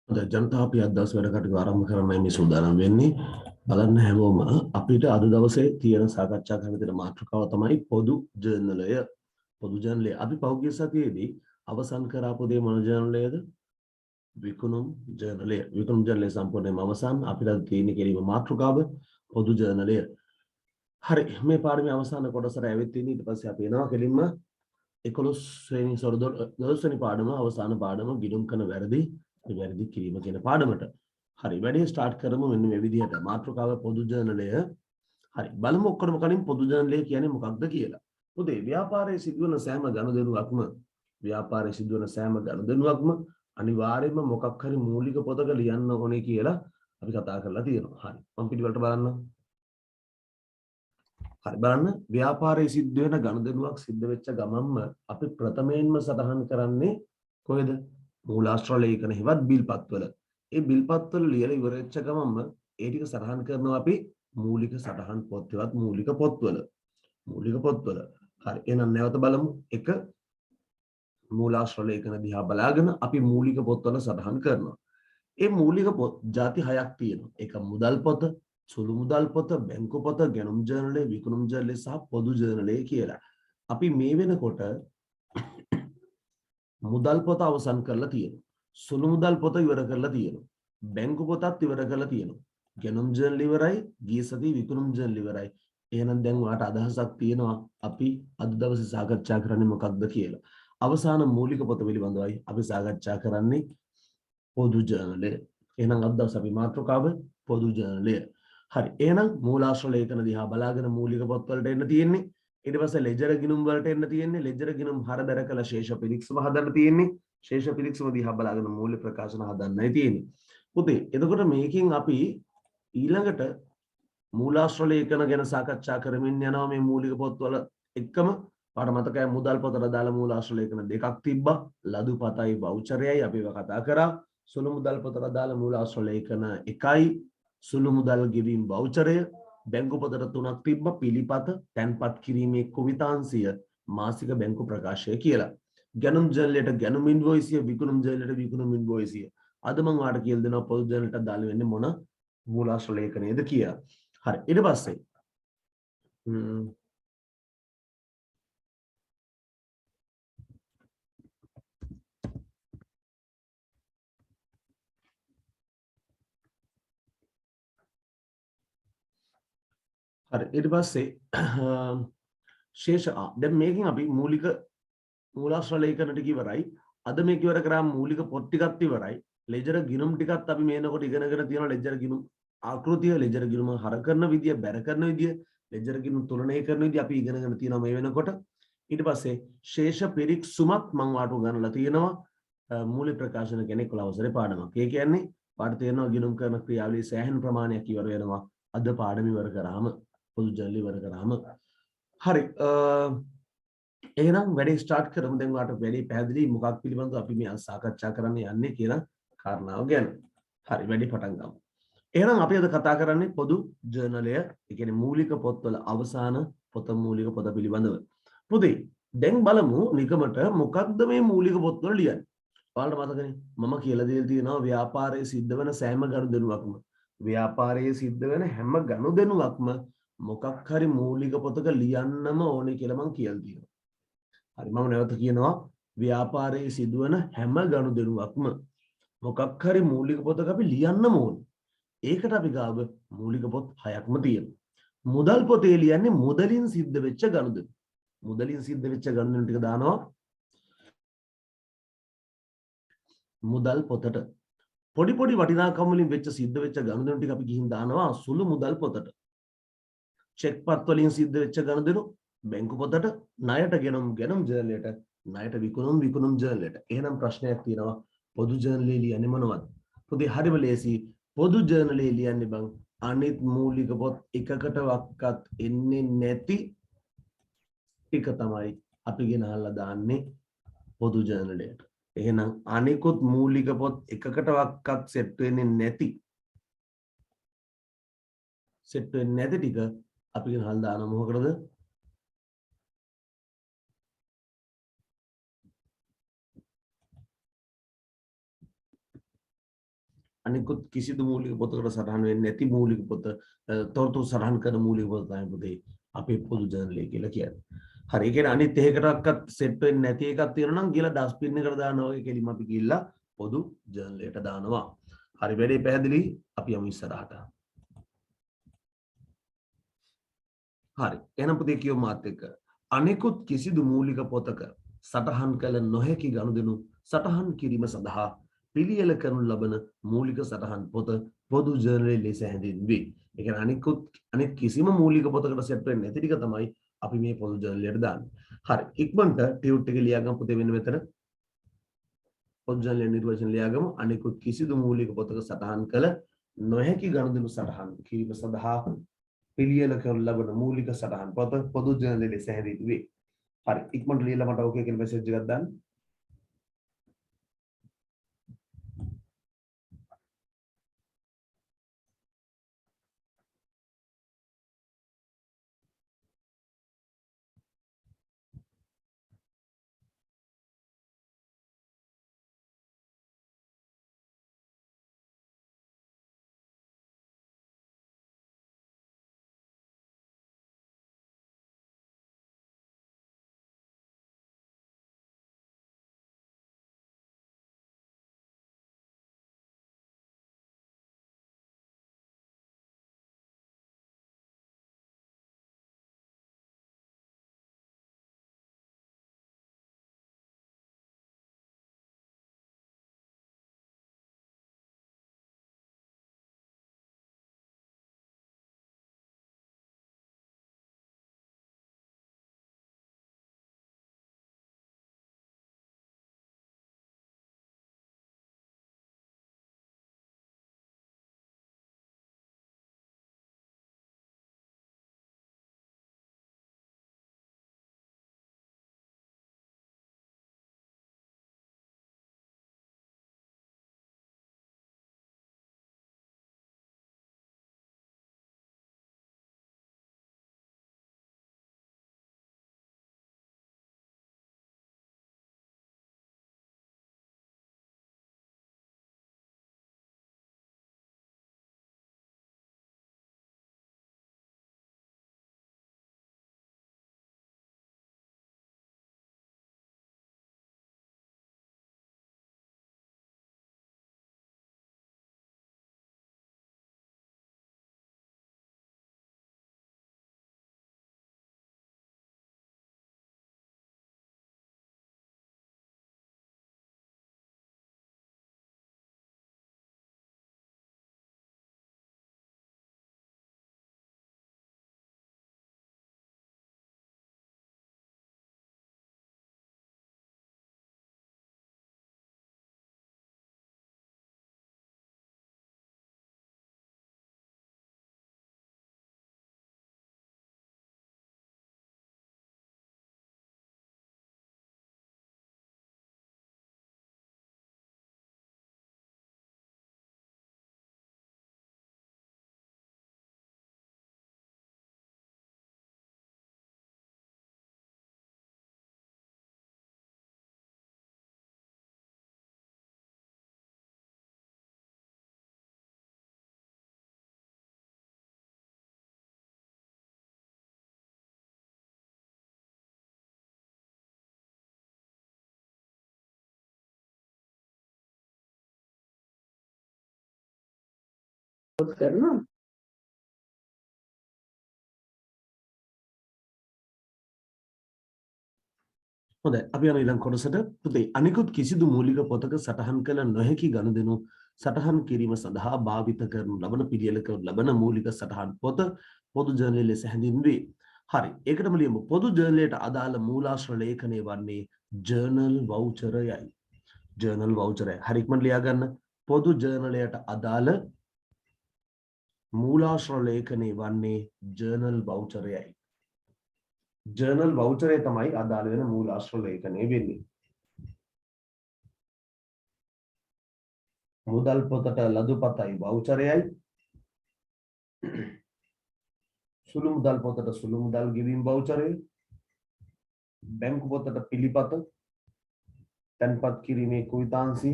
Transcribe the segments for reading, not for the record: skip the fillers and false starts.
අද ජනතා අපි අද දවස් වැඩ කටයුතු ආරම්භ කරන්නයි මේ සූදානම් වෙන්නේ. බලන්න හැමෝම අපිට අද දවසේ තියෙන සාකච්ඡා කරන්න තියෙන මාතෘකාව තමයි පොදු ජර්නලය. පොදු ජර්නලය අපි පහුගිය සතියේදී අවසන් කරාපු දේ මොන ජර්නලයද? විකුණුම් ජර්නලය. විකුණුම් ජර්නලය සම්පූර්ණයෙන්ම අවසන්. අපිට අද තියෙන කෙලිම මාතෘකාව පොදු ජර්නලය. හරි මේ පාඩමේ අවසාන කොටසට ඇවිත් ඉන්නේ. ඊට පස්සේ අපි එනවා කෙලින්ම 11 වෙනි 12 වෙනි පාඩම අවසාන පාඩම ගිණුම් කරන වැරදි වැරදි කිරීම කියන පාඩමට. හරි වැඩේ ස්ටාර්ට් කරමු මෙන්න මේ විදිහට. මාතෘකාව පොදු ජර්නලය. හරි බලමු ඔක්කොම කලින් පොදු ජර්නලය කියන්නේ මොකක්ද කියලා. පොතේ ව්‍යාපාරයේ සිදුවන සෑම ගනුදෙනුවක්ම අනිවාර්යයෙන්ම මොකක් හරි මූලික පොතක ලියන්න ඕනේ කියලා අපි කතා කරලා තියෙනවා. හරි මම පිළිවෙලට බලන්න. හරි බලන්න ව්‍යාපාරයේ සිද්ධ වෙන ගනුදෙනුවක් සිද්ධ වෙච්ච ගමන්ම අපි ප්‍රථමයෙන්ම සටහන් කරන්නේ කොහෙද? මූලාශ්‍ර ලේඛන හිවත් බිල්පත්වල. ඒ බිල්පත්වල ලියලා ඉවර වෙච්ච ගමන්ම ඒ ටික සටහන් කරනවා අපි මූලික සටහන් පොත්වල මූලික පොත්වල. මූලික පොත්වල. හරි එහෙනම් නැවත බලමු. එක මූලාශ්‍ර ලේඛන දිහා බලාගෙන අපි මූලික පොත්වල සටහන් කරනවා. ඒ මූලික පොත් ಜಾති හයක් තියෙනවා. එක මුදල් පොත, සුළු මුදල් පොත, බැංකු පොත, ගැනුම් ජර්නලය, විකුණුම් ජර්නලය සහ පොදු ජර්නලය කියලා. අපි මේ වෙනකොට මුදල් පොත අවසන් කරලා තියෙනවා. සුළු මුදල් පොත ඉවර කරලා තියෙනවා. බැංකු පොතත් ඉවර කරලා තියෙනවා. ගැනුම් ජර්නල ඉවරයි, ගිය සතියේ විකුණුම් ජර්නල ඉවරයි. එහෙනම් දැන් ඔයාලට අදහසක් තියෙනවා අපි අද දවසේ සාකච්ඡා කරන්නේ මොකක්ද කියලා. අවසාන මූලික පොත පිළිබඳවයි අපි සාකච්ඡා කරන්නේ පොදු ජර්නලය. එහෙනම් අද දවසේ අපි මාතෘකාව පොදු ජර්නලය. හරි. එහෙනම් මූලාශ්‍ර ලේඛන දිහා බලාගෙන මූලික පොත්වලට එන්න තියෙන්නේ. ඊට පස්සේ ලෙජර් ගිණුම් වලට එන්න තියෙන්නේ. ලෙජර් ගිණුම් හරදර කළ ශේෂ පිරික්සම හදන්න තියෙන්නේ. ශේෂ පිරික්සම දිහා බලාගෙන මූල්‍ය ප්‍රකාශන හදන්නයි තියෙන්නේ. පුතේ එතකොට මේකෙන් අපි ඊළඟට මූලාශ්‍ර ලේඛන ගැන සාකච්ඡා කරමින් යනවා මේ මූලික පොත්වල එක්කම. පාඩ මතකයි මුදල් පොතට දාලා මූලාශ්‍ර ලේඛන දෙකක් තිබ්බා. ලදු පතයි වවුචරයයි අපි ඒවා කතා කරා. සුළු මුදල් පොතට දාලා මූලාශ්‍ර ලේඛන 1යි සුළු මුදල් ගෙවීම් වවුචරය. බැංකු පොතට 3ක් තිබ්බා. පිළිපත, තැන්පත් කිරීමේ කුවිතාංශය, මාසික බැංකු ප්‍රකාශය කියලා. ගැනුම් ජර්නලයට ගැනුම් ඉන්වොයිසිය, විකුණුම් ජර්නලයට විකුණුම් ඉන්වොයිසිය. අද මම ඔයාලට කියලා දෙනවා පොදු ජර්නලයට දාලා වෙන්නේ මොන මූලාශ්‍ර ලේඛනයේද කියලා. හරි ඊට පස්සේ හරි ඊට පස්සේ ශේෂ දැන් මේකෙන් අපි මූලාශ්‍ර ලේඛන ටික ඉවරයි. අද මේක ඉවර කරාම මූලික පොත් ටිකත් ඉවරයි. ලෙජර් ගිණුම් ටිකත් අපි මේනකොට ඉගෙනගෙන තියෙනවා. ලෙජර් ගිණුම් ආකෘතිය, ලෙජර් ගිණුම හර කරන විදිය, බැර කරන විදිය, ලෙජර් ගිණුම් තුලනය කරන විදිය අපි ඉගෙනගෙන තියෙනවා මේ වෙනකොට. ඊට පස්සේ ශේෂ පිරික්සුමත් මම වාට උගන්වලා තියෙනවා. මූලික ප්‍රකාශන කෙනෙක් අවසරේ පාඩමක්. ඒ කියන්නේ පාඩ තේරෙනවා ගිණුම් කරන ක්‍රියාවලිය සෑහෙන ප්‍රමාණයක් ඉවර වෙනවා. අද පාඩම ඉවර කරාම පොදු ජර්නල ඉවර කරාම. හරි එහෙනම් වැඩේ ස්ටාර්ට් කරමු. දැන් ඔයාලට වැඩේ පැහැදිලි මොකක් පිළිබඳව අපි මේ සාකච්ඡා කරන්න යන්නේ කියලා කාරණාව ගැන. හරි වැඩේ පටන් ගමු. එහෙනම් අපි අද කතා කරන්නේ පොදු ජර්නලය, ඒ කියන්නේ මූලික පොත්වල අවසාන පොත මූලික පොත පිළිබඳව. පුතේ දැන් බලමු නිකමට මොකක්ද මේ මූලික පොත්වල ලියන්නේ. ඔයාලට මතකනේ මම කියලා දෙලා තියෙනවා ව්‍යාපාරයේ සිද්ධ වෙන සෑම ගනුදෙනුවක්ම මොකක් හරි මූලික පොතක ලියන්නම ඕනේ කියලා මම කියලා තියෙනවා. හරි මම නැවත කියනවා ව්‍යාපාරයේ සිදුවන හැම ගනුදෙනුවක්ම මොකක් හරි මූලික පොතක අපි ලියන්නම ඕනේ. ඒකට අපි ගාව මූලික පොත් 6ක්ම තියෙනවා. මුදල් පොතේ ලියන්නේ මුදලින් සිද්ධ වෙච්ච ගනුදෙනු. මුදලින් සිද්ධ වෙච්ච ගනුදෙනු ටික දානවා මුදල් පොතට. පොඩි පොඩි වටිනාකම් වලින් වෙච්ච සිද්ධ වෙච්ච ගනුදෙනු ටික අපි ගිහින් දානවා සුළු මුදල් පොතට. චෙක් පත් වලින් සිද්ධ වෙච්ච ගනුදෙනු බැංකු පොතට, ණයට ගෙනුම් ජර්නලයට, ණයට විකුණුම් ජර්නලයට. එහෙනම් ප්‍රශ්නයක් තියෙනවා පොදු ජර්නලේ ලියන්නේ මොනවද? පුතේ හරිම ලේසි. පොදු ජර්නලේ ලියන්නේ බං අනිත් මූලික පොත් එකකටවත් එන්නේ නැති ටික තමයි අපි ගෙනහල්ලා දාන්නේ පොදු ජර්නලයට. එහෙනම් අනිකුත් මූලික පොත් එකකටවත් සෙට් වෙන්නේ නැති ටික අපි ගෙනහල්ලා දානවා මොකටද? අනිකුත් කිසිදු මූලික පොතකට සටහන් වෙන්නේ නැති මූලික පොත තොරතුරු සටහන් කරන මූලික පොත තමයි පුතේ අපේ පොදු ජර්නලය කියලා කියන්නේ. හරි. ඒ කියන්නේ අනිත් එකකටවත් සෙට් වෙන්නේ නැති එකක් තියෙනවා නම් ගිහලා ඩස්ට්බින් එකට දානවා වගේ කෙලිම අපි ගිහිල්ලා පොදු ජර්නලයට දානවා. හරි වැඩේ පැහැදිලි. අපි යමු ඉස්සරහට. හරි. එහෙනම් පුතේ කියව මාත් එක්ක අනිකුත් කිසිදු මූලික පොතක සටහන් කළ නොහැකි ගනුදෙනු සටහන් කිරීම සඳහා පිළියෙල කරනු ලබන මූලික සටහන් පොත පොදු ජර්නලයේ ලෙස හැඳින්වේ. ඒ කියන්නේ අනිත් කිසිම මූලික පොතකට සෙට් වෙන්නේ නැති ටික තමයි අපි මේ පොදු ජර්නලයට දාන්නේ. හරි. ඉක්මනට ටියුට් එක ලියාගමු පුතේ මෙන්න මෙතන. පොදු ජර්නලයේ නිර්වචන ලියාගමු. අනිකුත් කිසිදු මූලික පොතක සටහන් කළ නොහැකි ගනුදෙනු සටහන් කිරීම සඳහා පිළියෙල කරනු ලබන මූලික සටහන් පොත පොදු ජර්නලයේ ලෙස හැඳින්වේ. හරි. ඉක්මනට ලියලා මට ඕකේ කියන මෙසේජ් එකක් දාන්න. කරනවා. හොඳයි අපි යන ඊළඟ කොටසට පුතේ අනිකුත් කිසිදු මූලික පොතක සටහන් කළ නොහැකි ගනුදෙනු සටහන් කිරීම සඳහා භාවිත කරනු ලබන පිළියෙල කරනු ලබන මූලික සටහන් පොත පොදු ජර්නලයේ ලෙස හැඳින්වේ. හරි. ඒකටම ලියමු පොදු ජර්නලයට අදාළ මූලාශ්‍ර ලේඛනය වන්නේ ජර්නල් වවුචරයයි. ජර්නල් වවුචරය. හරි ඉක්මනට ලියා ගන්න. පොදු ජර්නලයට අදාළ මූලාශ්‍ර ලේඛනය වන්නේ ජර්නල් වවුචරයයි. ජර්නල් වවුචරය තමයි අදාළ වෙන මූලාශ්‍ර ලේඛනය වෙන්නේ. මුදල් පොතට ලදුපතයි වවුචරයයි. සුළු මුදල් පොතට සුළු මුදල් ගෙවීම් වවුචරය. බැංකු පොතට පිළිපත තැන්පත් කිරීමේ කුයිතාංශය.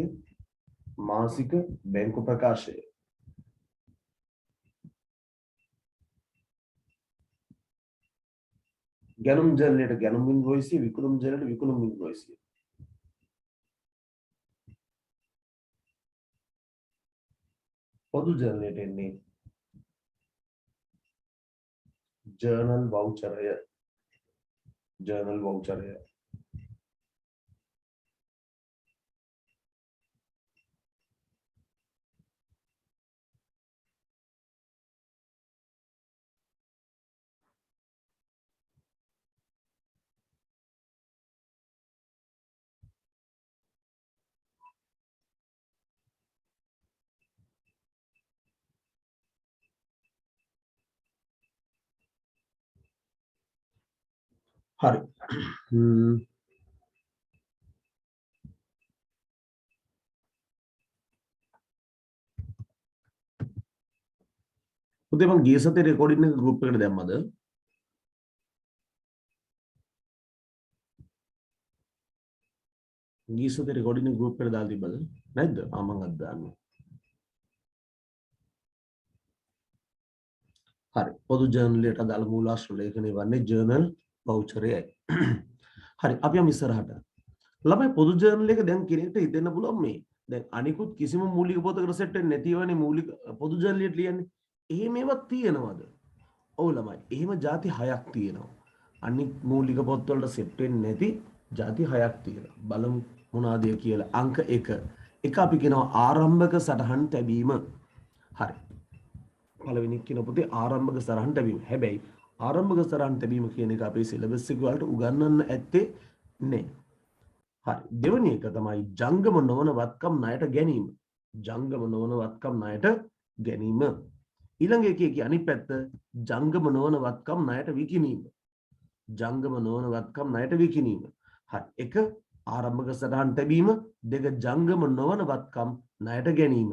මාසික බැංකු ප්‍රකාශය. ගැනුම් ජර්නලයට ගැනුම් ඉන්වොයිසිය, විකුණුම් ජර්නලයට විකුණුම් ඉන්වොයිසිය. පොදු ජර්නලයට එන්නේ ජර්නල් වවුචරය. ජර්නල් වවුචරය. හරි. පුතේ මම ගිය සතියේ රෙකෝඩින් එක ගෲප් එකට දැම්මද? ගිය සතියේ රෙකෝඩින් එක ගෲප් එකට දාලා තිබ්බද? නැද්ද? මම අද දාන්නේ. හරි. පොදු ජර්නලයට අදාළ මූලාශ්‍ර ලේඛනය වන්නේ ජර්නල් වවුචරයයි. හරි. අපි යමු ඉස්සරහට. ළමයි පොදු ජර්නල් එක දැන් කෙනෙක්ට හිතෙන්න පුළුවන් මේ දැන් අනිකුත් කිසිම මූලික පොතකට සෙට් වෙන්නේ නැතිවනේ මූලික පොදු ජර්නලයට ලියන්නේ. එහෙම ඒවා තියෙනවද? ඔව් ළමයි. එහෙම ಜಾති 6ක් තියෙනවා. අනිත් මූලික පොත්වලට සෙට් වෙන්නේ නැති ಜಾති 6ක් තියෙනවා. බලමු මොනවාද කියලා. අංක 1. එක අපි කියනවා ආරම්භක සටහන් තැබීම. හරි. පළවෙනි කියන පොතේ ආරම්භක සටහන් තැබීම. හැබැයි ආරම්භක සටහන් තැබීම කියන එක අපේ සිලබස් එක වලට උගන්වන්න ඇත්තේ නැහැ. හරි. දෙවෙනි එක තමයි ජංගම නොවන වත්කම් ණයට ගැනීම. ජංගම නොවන වත්කම් ණයට ගැනීම. ඊළඟ එකේ අනිත් පැත්ත ජංගම නොවන වත්කම් ණයට විකිණීම. ජංගම නොවන වත්කම් ණයට විකිණීම. හරි. එක ආරම්භක සටහන් තැබීම, දෙක ජංගම නොවන වත්කම් ණයට ගැනීම,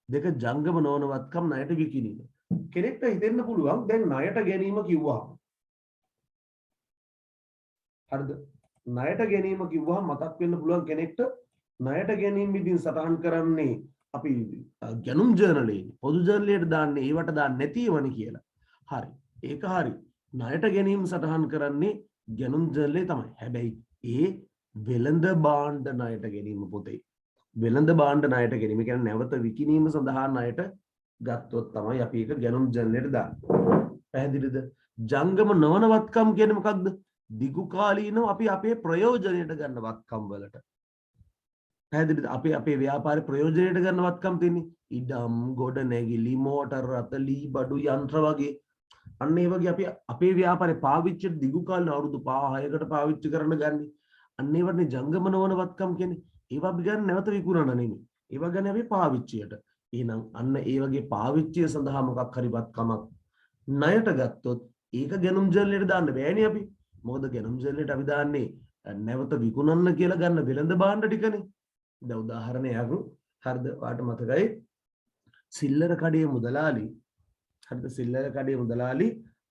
දෙක ජංගම නොවන වත්කම් ණයට විකිණීම. කෙනෙක්ට හිතෙන්න පුළුවන් දැන් ණයට ගැනීම කිව්වහම හරිද? ණයට ගැනීම කිව්වහම මතක් වෙන්න පුළුවන් කෙනෙක්ට ණයට ගැනීම ඉදින් සටහන් කරන්නේ අපි ගැනුම් ජර්නලේ පොදු ජර්නලයට දාන්නේ ඒවට දාන්නේ නැතිවනේ කියලා. හරි. ඒක හරි. ණයට ගැනීම සටහන් කරන්නේ ගැනුම් ජර්නලේ තමයි. හැබැයි ඒ වෙළඳ භාණ්ඩ ණයට ගැනීම පොතේ. වෙළඳ භාණ්ඩ ණයට ගැනීම කියන්නේ නැවත විකිණීම සඳහා ණයට ගත්තොත් තමයි අපි ඒක ගැනුම් ජර්නලයට දාන්නේ. පැහැදිලිද? ජංගම නොවන වත්කම් කියන්නේ මොකක්ද? දිගු කාලීනව අපි අපේ ප්‍රයෝජනයට ගන්න වත්කම් වලට. පැහැදිලිද? අපි අපේ ව්‍යාපාරේ ප්‍රයෝජනයට ගන්න වත්කම් තියෙන්නේ. ඉඩම්, ගොඩ නැගිලි, මෝටර රථ, ලී බඩු යන්ත්‍ර වගේ. අන්න ඒ වගේ අපි අපේ ව්‍යාපාරේ පාවිච්චි දිගු කාලීන අවුරුදු 5-6කට පාවිච්චි කරන්න ගන්නේ. අන්න ඒ වගේ ජංගම නොවන වත්කම් කියන්නේ. ඒවා අපි ගන්න නැවත විකුණන නෙමෙයි. ඒවා ගන්න අපි පාවිච්චියට. එහෙනම් අන්න ඒ වගේ පාවිච්චිය සඳහා මොකක් හරි වත්කමක් ණයට ගත්තොත් ඒක ගැනුම් ජර්නලයට දාන්න බෑනේ අපි. මොකද ගැනුම් ජර්නලයට අපි දාන්නේ නැවත විකුණන්න කියලා ගන්න වෙළඳ භාණ්ඩ ටිකනේ. දැන් උදාහරණයක් හරිද? වාට මතකයි සිල්ලර කඩේ මුදලාලි හරිද? සිල්ලර කඩේ මුදලාලි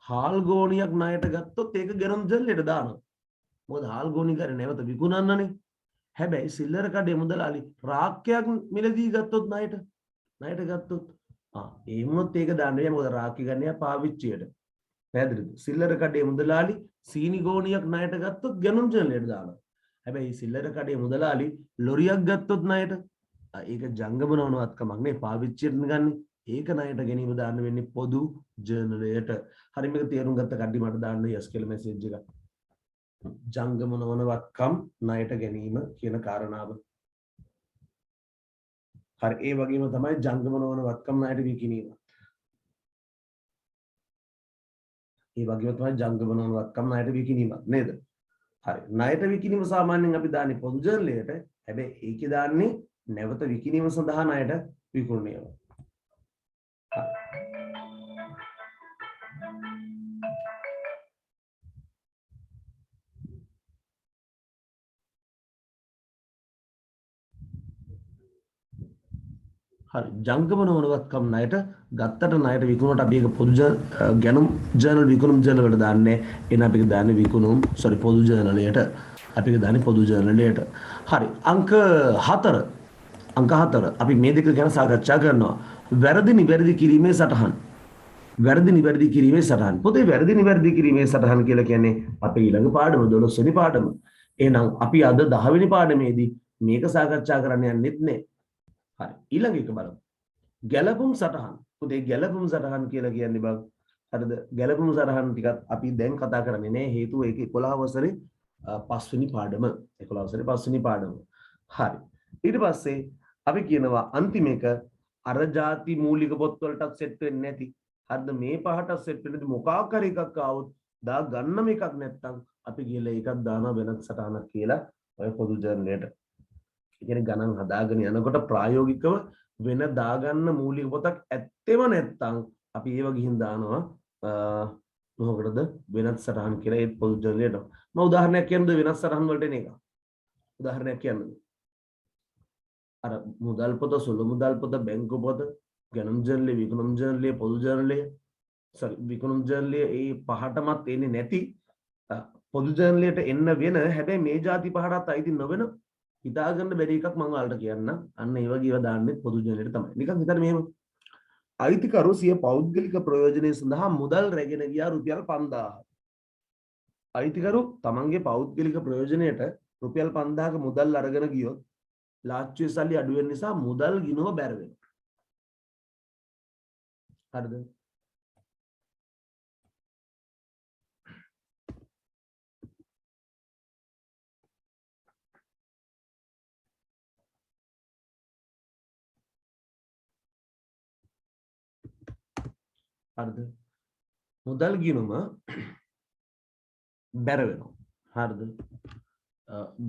හාල් ගෝණියක් ණයට ගත්තොත් ඒක ගැනුම් ජර්නලයට දානවා. මොකද හාල් ගෝණි කරේ නැවත විකුණන්නනේ. හැබැයි සිල්ලර කඩේ මුදලාලි රාක්කයක් මිලදී ගත්තොත් ණයට ගත්තොත් ඒ වුණොත් ඒක දාන්නේ මොකද රාක්කි ගන්නේ පාවිච්චියට. පැහැදිලිද? සිල්ලර කඩේ මුදලාලි සීනි ගෝණියක් ණයට ගත්තොත් ගැනුම් ජර්නලයට දානවා. හැබැයි සිල්ලර කඩේ මුදලාලි ලොරියක් ගත්තොත් ණයට ඒක ජංගම නොවන වත්කමක් නේ, පාවිච්චියට ගන්න. ඒක ණයට ගැනීම දාන්න වෙන්නේ පොදු ජර්නලයට. හරි, මේක තේරුම් ගත්ත කඩි මට දාන්න යස් කියලා මැසේජ් එකක්. ජංගම නොවන වත්කම් ණයට ගැනීම කියන කාරණාව. හරි, ඒ වගේම තමයි ජංගම නොවන වත්කම් ණයට විකිණීම. ඒ වගේම තමයි ජංගම නොවන වත්කම් ණයට විකිණීම නේද? හරි, ණයට විකිණීම සාමාන්‍යයෙන් අපි දාන්නේ පොදු ජර්නලයට. හැබැයි ඒකේ දාන්නේ නැවත විකිණීම සඳහා ණයට විකුණනයව. හරි, ජංගම නොවන වත්කම් ණයට ගත්තට ණයට විකුණුවට අපි ඒක පොදු ගැනුම් ජර්නල් විකුණුම් ජර්නල් වලට දාන්නේ. එන අපි දාන්නේ විකුණුම් පොදු ජර්නලයට. අපි දාන්නේ පොදු ජර්නලයට. හරි, අංක 4 අංක 4 අපි මේ දෙක ගැන සාකච්ඡා කරනවා. වැරදි නිවැරදි කිරීමේ සටහන්. වැරදි නිවැරදි කිරීමේ සටහන්. පොතේ වැරදි නිවැරදි කිරීමේ සටහන් කියලා කියන්නේ අපේ ඊළඟ පාඩම 12 වෙනි පාඩම. එහෙනම් අපි අද 10 වෙනි පාඩමේදී මේක සාකච්ඡා කරන්න යන්නෙත් නෑ. හරි. ඊළඟ එක බලමු. ගැලපුම් සටහන්. පොතේ ගැලපුම් සටහන් කියලා කියන්නේ බං හරිද? ගැලපුම් සටහන් ටිකක් අපි දැන් කතා කරන්නේ නෑ. හේතුව ඒක 11 වසරේ 5 වෙනි පාඩම. 11 වසරේ 5 වෙනි පාඩම. හරි. ඊට පස්සේ අපි කියනවා අන්තිම එක අර ಜಾති මූලික පොත් වලටත් සෙට් වෙන්නේ නැති. හරිද? මේ පහට සෙට් වෙන්නේ මොකක් හරි එකක් ආවොත් දා ගන්නම එකක් නැත්තම් අපි කියලා එකක් දානවා වෙනත් සටහනක් කියලා ඔය පොදු ජර්නලයට. ඒ කියන්නේ ගණන් හදාගෙන යනකොට ප්‍රායෝගිකව වෙන දාගන්න මූලික පොතක් ඇත්තෙම නැත්තම් අපි ඒව ගිහින් දානවා මොකටද වෙනත් සටහන් කියලා ඒ පොදු ජර්නලයට. මම උදාහරණයක් කියන්නද වෙනත් සටහන් වලට එන එක. උදාහරණයක් කියන්නද? අර මුදල් පොත, සුළු මුදල් පොත, බැංකු පොත, ගණන් ජර්නලය, විකුණුම් ජර්නලය, පොදු ජර්නලය, විකුණුම් ජර්නලය ඒ පහටමත් එන්නේ නැති පොදු ජර්නලයට එන්න වෙන හැබැයි මේ ಜಾති පහටත් අයිති නොවන හිතාගන්න බැරි එකක් මම ඔයාලට කියන්න. අන්න ඒ වගේ ඒවා දාන්නේ පොදු ජර්නලයට තමයි. නිකන් හිතන්න මෙහෙම. අයිතිකරු සිය පෞද්ගලික ප්‍රයෝජනය සඳහා මුදල් රැගෙන ගියා රුපියල් 5000. අයිතිකරු තමන්ගේ පෞද්ගලික ප්‍රයෝජනයට රුපියල් 5000ක මුදල් අරගෙන ගියොත් ලාච්චුවේ සල්ලි අඩු වෙන නිසා මුදල් ගිනුව බැර වෙනවා. හරිද? හරිද? මුදල් ගිනුම බැර වෙනවා. හරිද?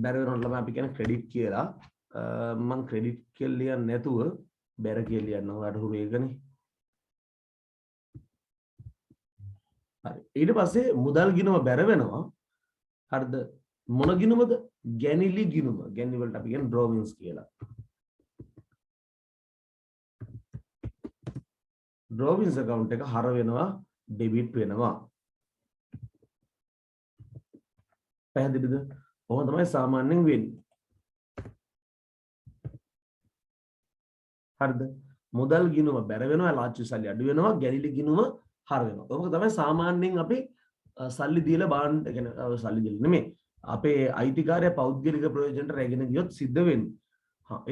බැර වෙනකොට ළමයි අපි කියන ක්‍රෙඩිට් කියලා. මම ක්‍රෙඩිට් කියලා ලියන්නේ නැතුව බැර කියලා ලියනවා. ඔයාලට හුරු ඒකනේ. හරි. ඊට පස්සේ මුදල් ගිනුම බැර වෙනවා. හරිද? මොන ගිනුමද? ගැනිලි ගිනුම. ගැනිලි වලට අපි කියන ඩ්‍රෝවින්ස් කියලා. ඩ්‍රෝවින්ස් account එක හර වෙනවා, ඩෙබිට් වෙනවා. පැහැදිලිද? කොහොම තමයි සාමාන්‍යයෙන් වෙන්නේ. හරිද? මුදල් ගිනුම බැර වෙනවා, ලාච්චු සල්ලි අඩු වෙනවා, ගැනිලි ගිනුම හර වෙනවා. ඔක තමයි සාමාන්‍යයෙන් අපි සල්ලි දීලා බාන්න, කියන්නේ සල්ලි දීලා නෙමෙයි. අපේ අයිතිකාරය පෞද්ගලික ප්‍රයෝජනට රැගෙන ගියොත් සිද්ධ වෙන්නේ.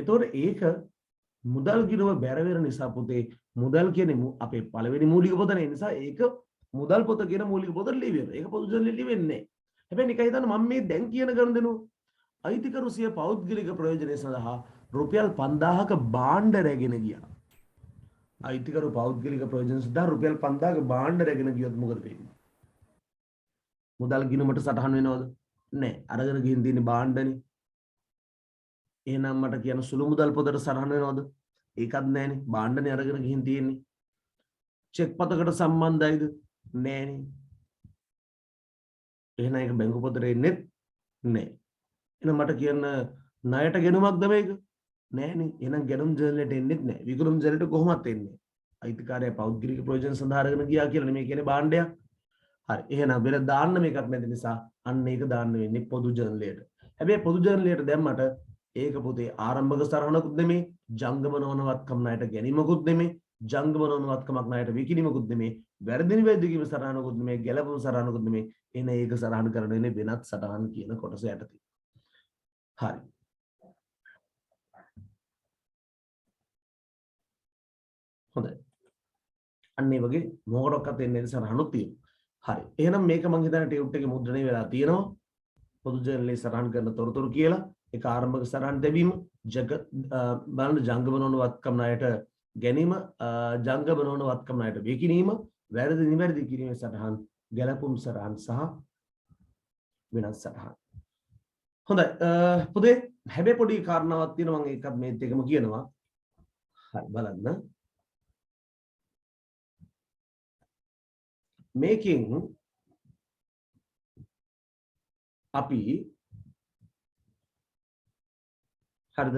එතකොට ඒක මුදල් ගිනුම බැර වෙන නිසා පුතේ මුදල් කියන්නේ අපේ පළවෙනි මූලික පොත නේ. නිසා ඒක මුදල් පොත කියන මූලික පොතට ලියවෙනවා. ඒක පොදු ජර්නලෙ ලියවෙන්නේ නැහැ. හැබැයි නිකන් හිතන්න මම මේ දැන් කියන ගනුදෙනු අයිතිකරු සිය පෞද්ගලික ප්‍රයෝජනය සඳහා රුපියල් 5000ක භාණ්ඩ රැගෙන ගියා. අයිතිකරු පෞද්ගලික ප්‍රයෝජන සඳහා රුපියල් 5000ක භාණ්ඩ රැගෙන ගියොත් මොකද වෙන්නේ? මුදල් ගිණුමට සටහන් වෙනවද? නැහැ. අරගෙන ගිහින් තියෙන්නේ භාණ්ඩනේ. එහෙනම් මට කියන සුළු මුදල් පොතට සටහන් වෙනවද? ඒකත් නැහැනේ. භාණ්ඩනේ අරගෙන ගිහින් තියෙන්නේ. චෙක් පතකට සම්බන්ධයිද? නැහැනේ. එහෙනම් ඒක බැංකු පොතට එන්නේ නැහැ. එහෙනම් මට කියන්න ණයට ගෙනුමක්ද මේක? නැහැනේ. එහෙනම් ගෙනුම් ජර්නලයට එන්නේ නැහැ. විකුණුම් ජර්නලයට කොහොමත් එන්නේ? අයිතිකාරය පෞද්ගලික ප්‍රයෝජන සඳහා අරගෙන ගියා කියලා නෙමෙයි කියන්නේ භාණ්ඩයක්. හරි. එහෙනම් වෙන දාන්න මේකක් නැති නිසා අන්න ඒක දාන්න වෙන්නේ පොදු ජර්නලයට. හැබැයි පොදු ජර්නලයට දැම්මට ඒක පුතේ ආරම්භක සරහනකුත් නෙමෙයි, ජංගම නොවනවත්කම් ණයට ගැනීමකුත් නෙමෙයි, ජංගම නොවනවත්කමක් ණයට විකිණීමකුත් නෙමෙයි, වැරදි නිවැරදි කිරීම සරහනකුත් නෙමෙයි, ගැලපුම් සරහනකුත් නෙමෙයි. එන ඒක සරහන කරන වෙන්නේ වෙනත් සටහන් කියන කොටස යටතේ. හරි. හොඳයි. අන්න ඒ වගේ මොකටවත් එන්නේ සරහනුත් තියෙනවා. හරි. එහෙනම් මේක මම හිතන්නේ ටියුට් එකේ මුද්‍රණය වෙලා තියෙනවා. පොදු ජර්නලයේ සරහන් කරන තොරතුරු කියලා ඒක ආරම්භක සරහන් දෙවීම බලන්න ජංගම නොවන වත්කම් ණයට ගැනීම, ජංගම නොවන වත්කම් ණයට විකිණීම, වැරදි නිවැරදි කිරීමේ සටහන්, ගැලපුම් සටහන් සහ වෙනස් සටහන්. හොඳයි. පුතේ හැබැයි පොඩි කාරණාවක් තියෙනවා මම ඒකත් මේත් එකම කියනවා. හරි බලන්න. මේකෙන් අපි හරිද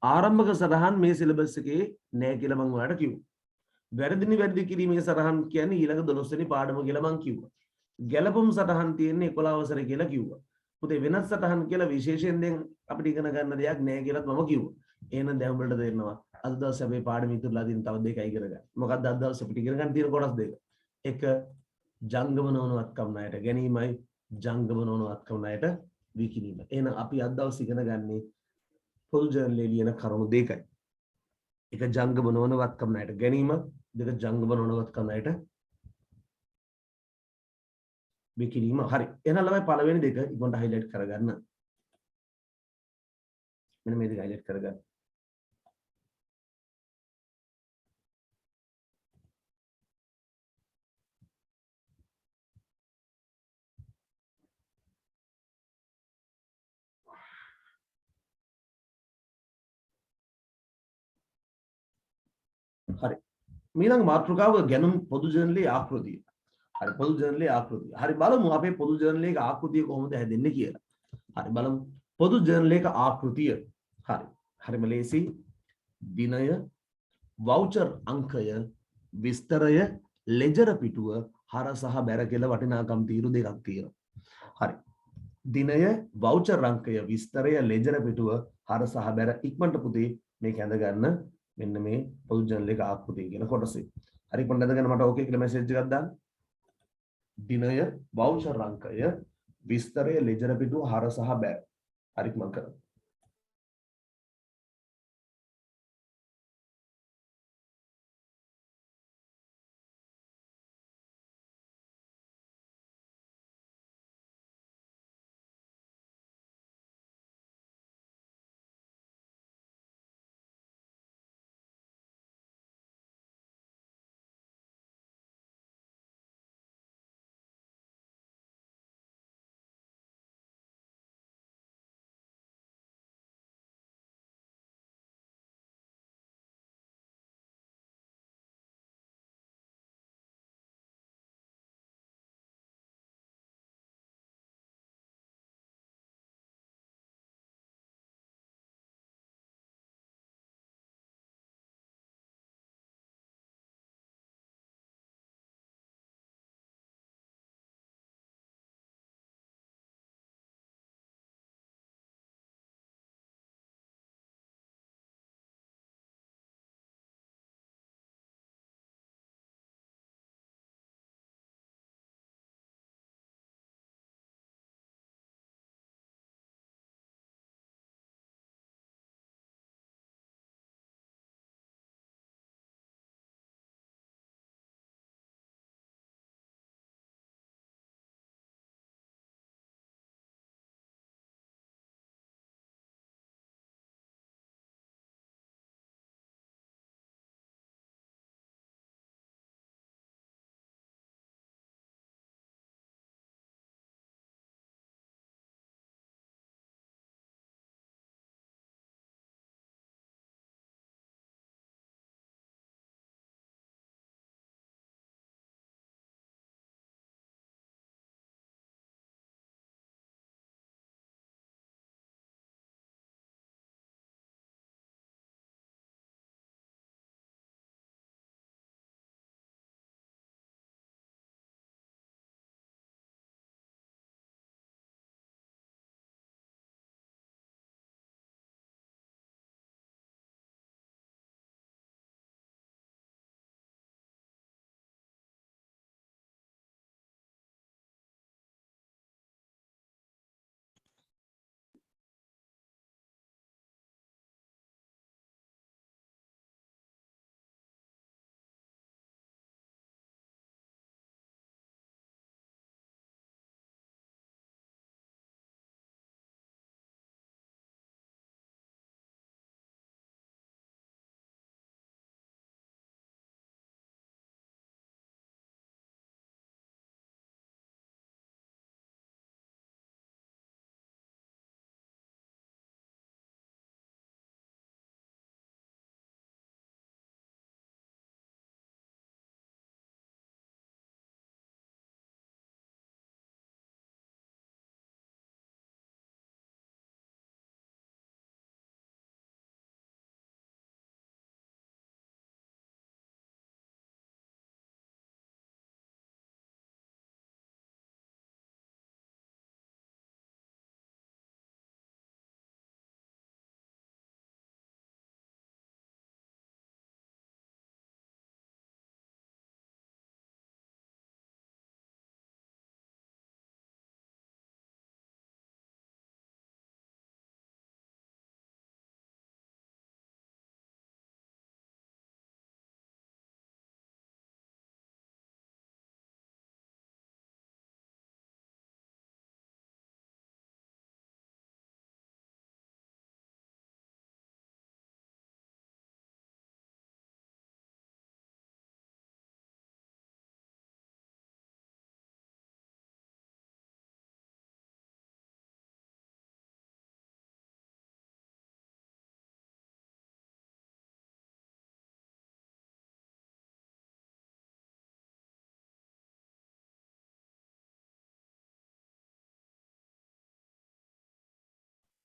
ආරම්භක සටහන් මේ සිලබස් එකේ නෑ කියලා මම ඔයාලට කිව්වා. වැරදි නිවැරදි කිරීමේ සටහන් කියන්නේ ඊළඟ 12 වෙනි පාඩම කියලා මම කිව්වා. ගැලපුම් සටහන් තියෙන්නේ 11 වසරේ කියලා කිව්වා. පුතේ වෙනස් සටහන් කියලා විශේෂයෙන් දැන් අපිට ඉගෙන ගන්න දෙයක් නෑ කියලාත් මම කිව්වා. එහෙනම් දැන් උඹලට තේරෙනවා අද දවසේ අපේ පාඩම ඉතුරුලා තියෙන තව දෙකයි ඉගෙන ගන්න. මොකක්ද අද දවසේ අපිට ඉගෙන ගන්න තියෙන කොටස් දෙක? එක ජංගම නොවනවත්කම් ණයට ගැනීමයි ජංගම නොවනවත්කම් ණයට විකිණීම. එහෙනම් අපි අද දවසේ ඉගෙන ගන්නේ පොදු ජර්නලයේ ලියන කරුණු දෙකයි. එක ජංගම නොවනවත්කම් ණයට ගැනීම, දෙක ජංගම නොවනවත්කම් ණයට විකිණීම. හරි. එහෙනම් ළමයි පළවෙනි දෙක ඉක්මනට highlight කරගන්න. මෙන්න මේ දෙක highlight කරගන්න. හරි. මීළඟ මාතෘකාව ගැනුම් පොදු ජර්නලයේ ආකෘතිය. හරි පොදු ජර්නලයේ ආකෘතිය. හරි බලමු අපේ පොදු ජර්නලයක ආකෘතිය කොහොමද හැදෙන්නේ කියලා. හරි බලමු. පොදු ජර්නලයක ආකෘතිය. හරි. හරිම ලේසි. දිනය, වවුචර් අංකය, විස්තරය, ලෙජර පිටුව, හර සහ බැර කියලා වටිනාකම් තීරු දෙකක් තියෙනවා. හරි. දිනය, වවුචර් අංකය, විස්තරය, ලෙජර පිටුව, හර සහ බැර ඉක්මනට පුතේ මේක ඇඳ ගන්න. මෙන්න මේ පොදු ජර්නලයක ආකෘතිය කියන කොටසේ. හරි කොහොමද ඇඳගෙන මට ඕකේ කියලා මැසේජ් එකක් දාන්න. දිනය, වවුචර් අංකය, විස්තරය, ලෙජර පිටුව, හර සහ බැර. හරි මම කරනවා.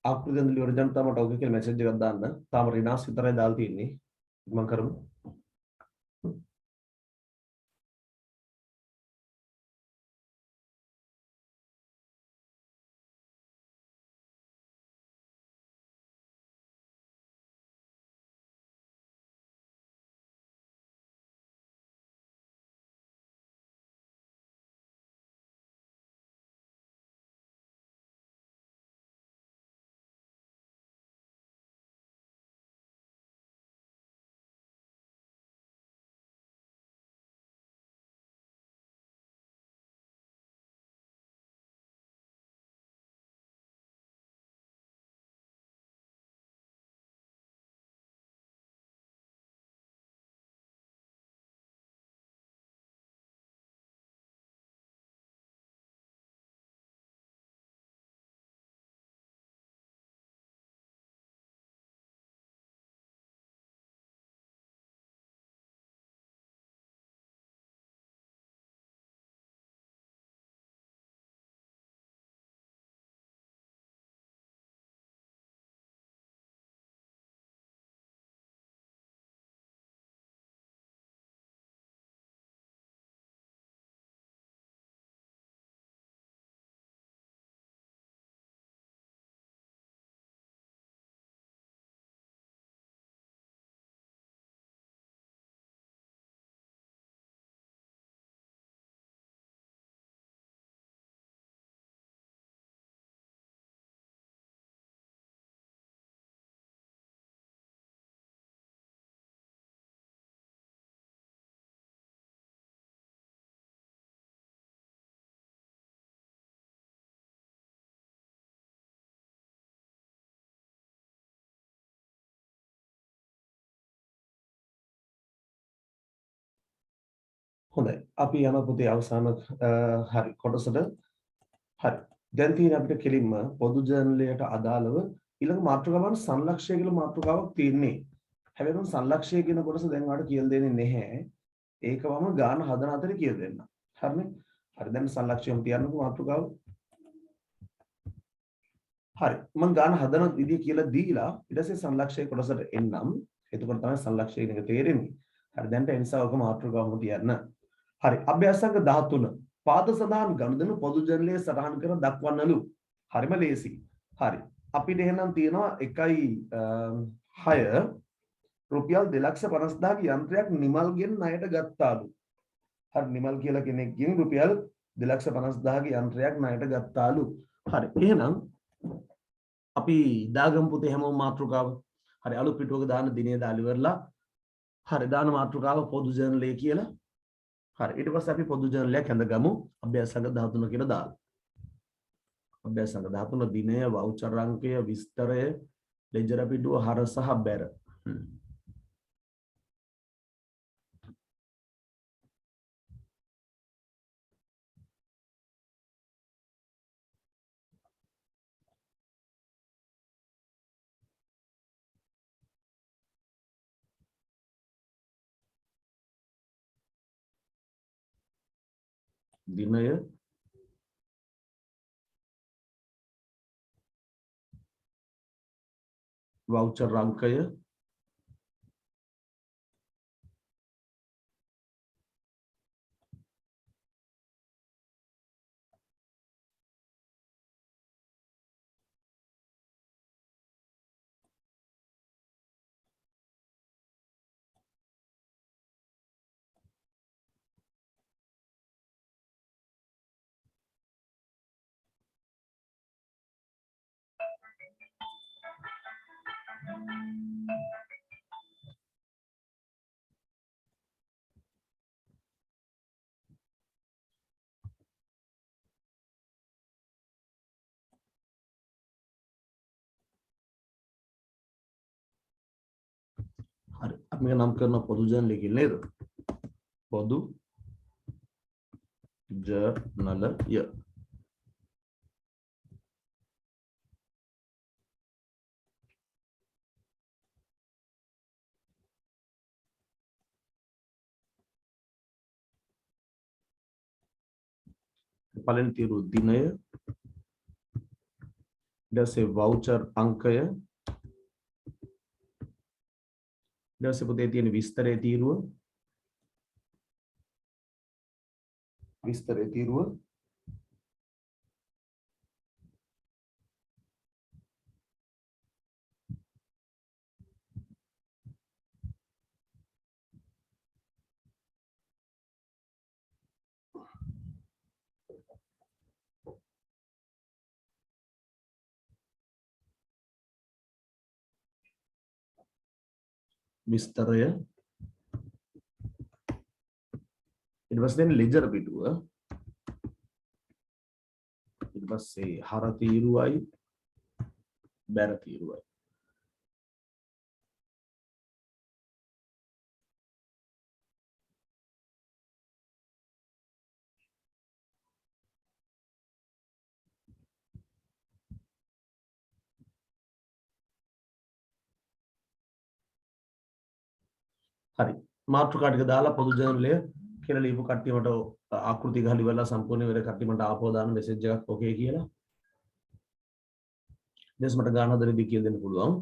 ආකෘති ඇඳලා ඉවර දැන් තමයි ඔක කියලා මැසේජ් එකක් දාන්න. තාම රිනාස් විතරයි දාලා තියෙන්නේ. මම කරමු. හොඳයි. අපි යන පුතේ අවසාන හරි කොටසට. හරි. දැන් තියෙන අපිට කෙලින්ම පොදු ජර්නලයට අදාළව ඊළඟ මාතෘකාවන් සංලක්ෂය කියලා මාතෘකාවක් තියෙන්නේ. හැබැයි මම සංලක්ෂය කියන කොටස දැන් ඔයාලට කියලා දෙන්නේ නැහැ. ඒකවම ගාන හදන අතරේ කියලා දෙන්න. හරිනේ? හරි. දැන් සංලක්ෂයම තියන්නකෝ මාතෘකාව. හරි. මම ගාන හදන විදිය කියලා දීලා ඊට පස්සේ සංලක්ෂය කොටසට එන්නම්. එතකොට තමයි සංලක්ෂය කියන එක තේරෙන්නේ. හරි. දැන්ට ඒ නිසා ඔක මාතෘකාවම තියන්න. හරි. අභ්‍යාසක 13 පාද සඳහන් ගනුදෙනු පොදු ජර්නලයේ සටහන් කර දක්වන්නලු. හරිම ලේසි. හරි. අපිට එහෙනම් තියෙනවා 1.6 රුපියල් 2,50,000ක යන්ත්‍රයක් නිමල්ගෙන් ණයට ගත්තාලු. හරි. නිමල් කියලා කෙනෙක්ගෙන් රුපියල් 2,50,000ක යන්ත්‍රයක් ණයට ගත්තාලු. හරි. එහෙනම් අපි දාගමු පුතේ හැමෝම මාතෘකාව. හරි. අලුත් පිටුවක දාන දිනේ දාලා ඉවරලා. හරි. දාන මාතෘකාව පොදු ජර්නලයේ කියලා. හරි. ඊට පස්සේ අපි පොදු ජර්නලයක් හැඳගමු. අභ්‍යාසක 13 කියලා දාලා. අභ්‍යාසක 13 දිනය, වවුචර් අංකය, විස්තරය, ලෙජර් පිටුව, හර සහ බැර. දිනය, වවුචර් අංකය, හරි. අපි මේක නම් කරන පොදු ජර්නලය කියලා නේද? පොදු ජර්නලය. පළවෙනි තීරු දිනය, ඊට පස්සේ voucher අංකය, ඊට පස්සේ පුතේ තියෙන විස්තරයේ තීරුව, විස්තරය, ඊට පස්සේ දැන් ලෙජර් පිටුව, ඊට පස්සේ හර තීරුවයි බැර තීරුවයි. හරි, මාතෘකා ටික දාලා පොදු ජර්නලය කියලා ලියපු කට්ටිය මට ආකෘති ගහලා ඉවරලා සම්පූර්ණ වෙලා කට්ටිය මට ආපහු දාන්න මෙසේජ් එකක් ඕකේ කියලා. දැන් මට ගාන හදලා දී කියලා දෙන්න පුළුවන්.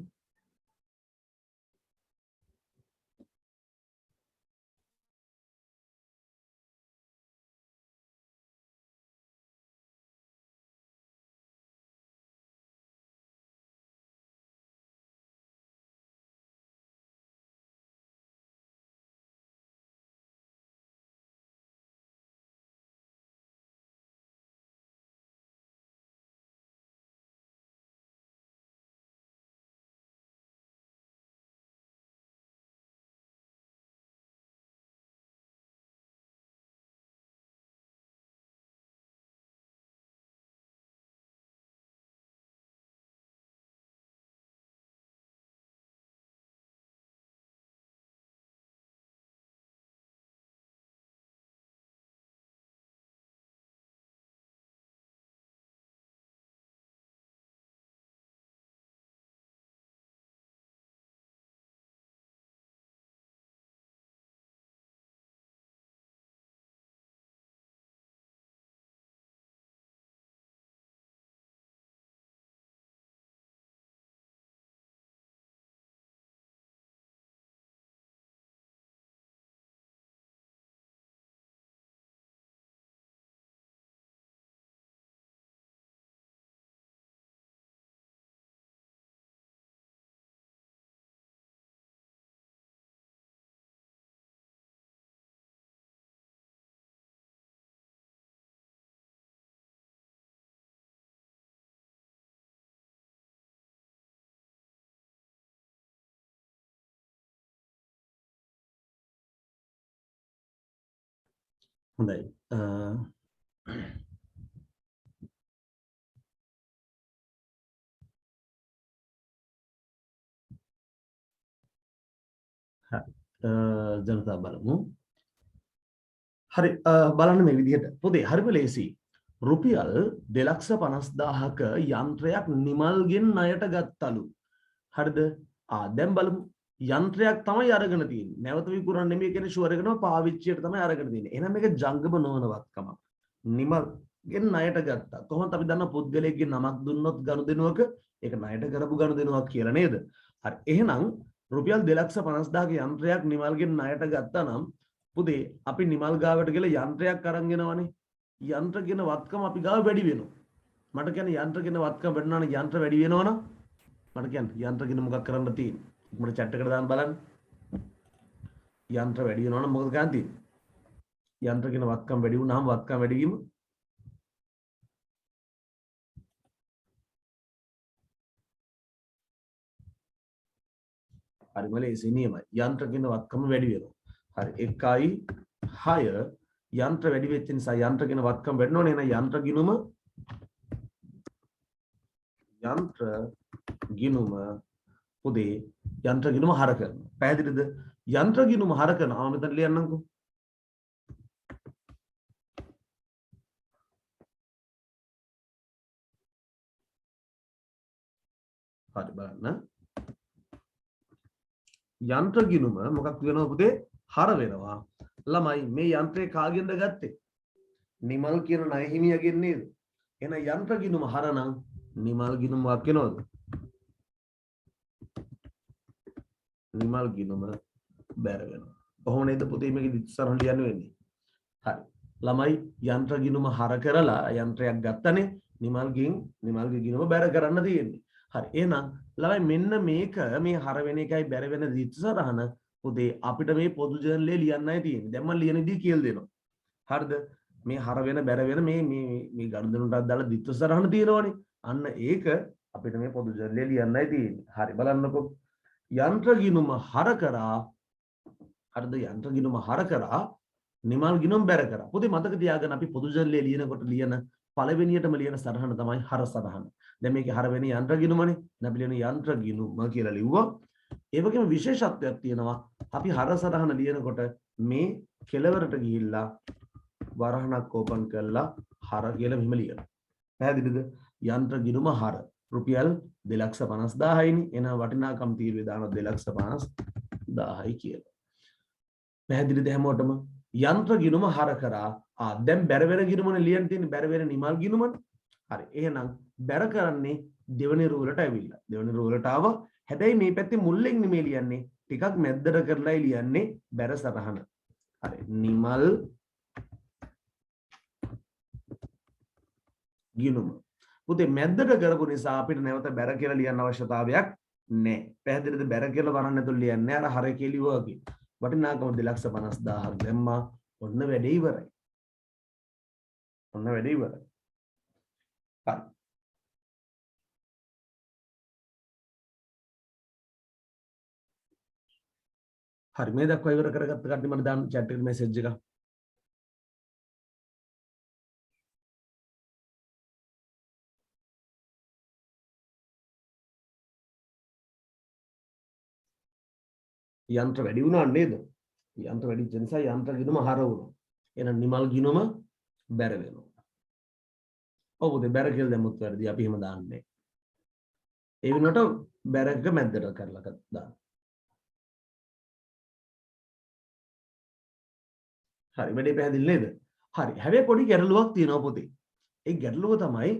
හොඳයි. ජනතා බලමු. හරි, බලන්න මේ විදිහට. පොතේ හරිම ලේසි. රුපියල් 2,50,000ක යන්ත්‍රයක් නිමල්ගෙන් ණයට ගත්තලු. හරිද? දැන් බලමු. යන්ත්‍රයක් තමයි අරගෙන තියෙන්නේ. නැවත විකුණන්න නෙමෙයි කියන්නේ ෂුවර් එකනම පාවිච්චියට තමයි අරගෙන තියෙන්නේ. එහෙනම් මේක ජංගම නොවනවත්කම. නිමල්ගෙන් ණයට ගත්තා. කොහොමද අපි දන්න පුද්ගලයෙක්ගේ නමක් දුන්නොත් ගනුදෙනුවක ඒක ණයට කරපු ගනුදෙනුවක් කියලා නේද? හරි. එහෙනම් රුපියල් 2,50,000ක යන්ත්‍රයක් නිමල්ගෙන් ණයට ගත්තා නම් පුතේ අපි නිමල් ගාවට ගිහලා යන්ත්‍රයක් අරන් එනවනේ. යන්ත්‍ර කියන වත්කම අපි ගාව වැඩි වෙනවා. මට කියන්නේ යන්ත්‍ර කියන වත්කම වැඩි නම් යන්ත්‍ර වැඩි වෙනවනම් මට කියන්න යන්ත්‍ර කියන මොකක් කරන්න තියෙන්නේ? මට chat එකට දාන්න බලන්න. යන්ත්‍ර වැඩි වෙනවනම් මොකද කරන්න තියෙන්නේ? යන්ත්‍ර කියන වත්කම වැඩි වුණාම වත්කම වැඩි වීම හරිම ලේසි නියමයි. යන්ත්‍ර කියන වත්කම වැඩි වෙනවා. හරි 1.6 යන්ත්‍ර වැඩි වෙච්ච නිසා යන්ත්‍ර කියන වත්කම වැඩිනවනේ. එහෙනම් යන්ත්‍ර ගිණුම පොදේ යන්ත්‍ර ගිණුම හර කරනවා. පැහැදිලිද? යන්ත්‍ර ගිණුම හර කරනවා. මෙතන ලියන්නම්කෝ. හරි බලන්න. යන්ත්‍ර ගිණුම මොකක් වෙනවද පුතේ? හර වෙනවා. ළමයි මේ යන්ත්‍රය කාගෙන්ද ගත්තේ? නිමල් කියන ණය හිමියගෙන් නේද? එහෙනම් යන්ත්‍ර ගිණුම හරනම් නිමල් ගිණුම වක් වෙනවද? නිමල් ගිණුම බැර වෙනවා. කොහොම නේද පුතේ මේක ඉස්සරහට ලියන්න වෙන්නේ? හරි. ළමයි යන්ත්‍ර ගිණුම හර කරලා යන්ත්‍රයක් ගත්තනේ. නිමල්ගේ ගිණුම බැර කරන්න තියෙන්නේ. හරි. එහෙනම් ළමයි මෙන්න මේක මේ හර වෙන එකයි බැර වෙන ඉස්සරහන පුතේ අපිට මේ පොදු ජර්නලේ ලියන්නයි තියෙන්නේ. දැන් මම ලියන ඉදී කියලා දෙනවා. හරිද? මේ හර වෙන බැර වෙන මේ ගනුදෙනුටත් දාලා දිත්වසරහන තියෙනවනේ. අන්න ඒක අපිට මේ පොදු ජර්නලේ ලියන්නයි තියෙන්නේ. හරි බලන්නකෝ. යන්ත්‍ර ගිණුම හර කරා හරිද? යන්ත්‍ර ගිණුම හර කරා නිමල් ගිණුම බැර කරා. පුතේ මතක තියාගන්න අපි පොදු ජර්නලේ ලියනකොට ලියන පළවෙනියටම ලියන සරහන තමයි හර සරහන. දැන් මේකේ හර වෙන්නේ යන්ත්‍ර ගිණුමනේ. අපි ලියන යන්ත්‍ර ගිණුම කියලා ලිව්වා. ඒ වගේම විශේෂත්වයක් තියෙනවා. අපි හර සරහන ලියනකොට මේ කෙලවරට ගිහිල්ලා වරහණක් ඕපන් කරලා හර කියලා මෙහෙම ලියනවා. පැහැදිලිද? යන්ත්‍ර ගිණුම හර රුපියල් 2,50,000යි නේ. එන වටිනාකම් තීරුවේ දානවා 2,50,000යි කියලා. පැහැදිලිද හැමෝටම? යන්ත්‍ර ගිණුම හර කරා. දැන් බැර වෙන ගිණුමනේ ලියන්න තියෙන්නේ. බැර වෙන නිමල් ගිණුමනේ. හරි. එහෙනම් බැර කරන්නේ දෙවෙනි රූලට ඇවිල්ලා. දෙවෙනි රූලට ආවා. හැබැයි මේ පැත්තේ මුල්ලෙන් නෙමෙයි ලියන්නේ. ටිකක් මැද්දට කරලායි ලියන්නේ බැර සරහන. හරි. නිමල් ගිණුම. පුතේ මැද්දට කරපු නිසා අපිට නැවත බැර කියලා ලියන්න අවශ්‍යතාවයක් නැහැ. පැහැදිලිද? බැර කියලා වරන් නැතුව ලියන්නේ අර හරේ කියලා වගේ. වටිනාකම 2,50,000ක් දැම්මා. ඔන්න වැඩේ ඉවරයි. ඔන්න වැඩේ ඉවරයි. හරි. හරි මේ දක්වා ඉවර කරගත්ත කට්ටිය මට දාන්න chat එකට message එකක්. යන්ත්‍ර වැඩි වුණා නේද? යන්ත්‍ර වැඩි වෙන නිසා යන්ත්‍ර ගිණුම හර වුණා. එහෙනම් නිමල් ගිණුම බැර වෙනවා. ඔව් පුතේ බැර කියලා දැම්මොත් වැරදි. අපි එහෙම දාන්නේ. ඒ වෙනකොට බැරක මැද්දට කරලා දාන්න. හරි වැඩේ පැහැදිලි නේද? හරි. හැබැයි පොඩි ගැටලුවක් තියෙනවා පුතේ. ඒ ගැටලුව තමයි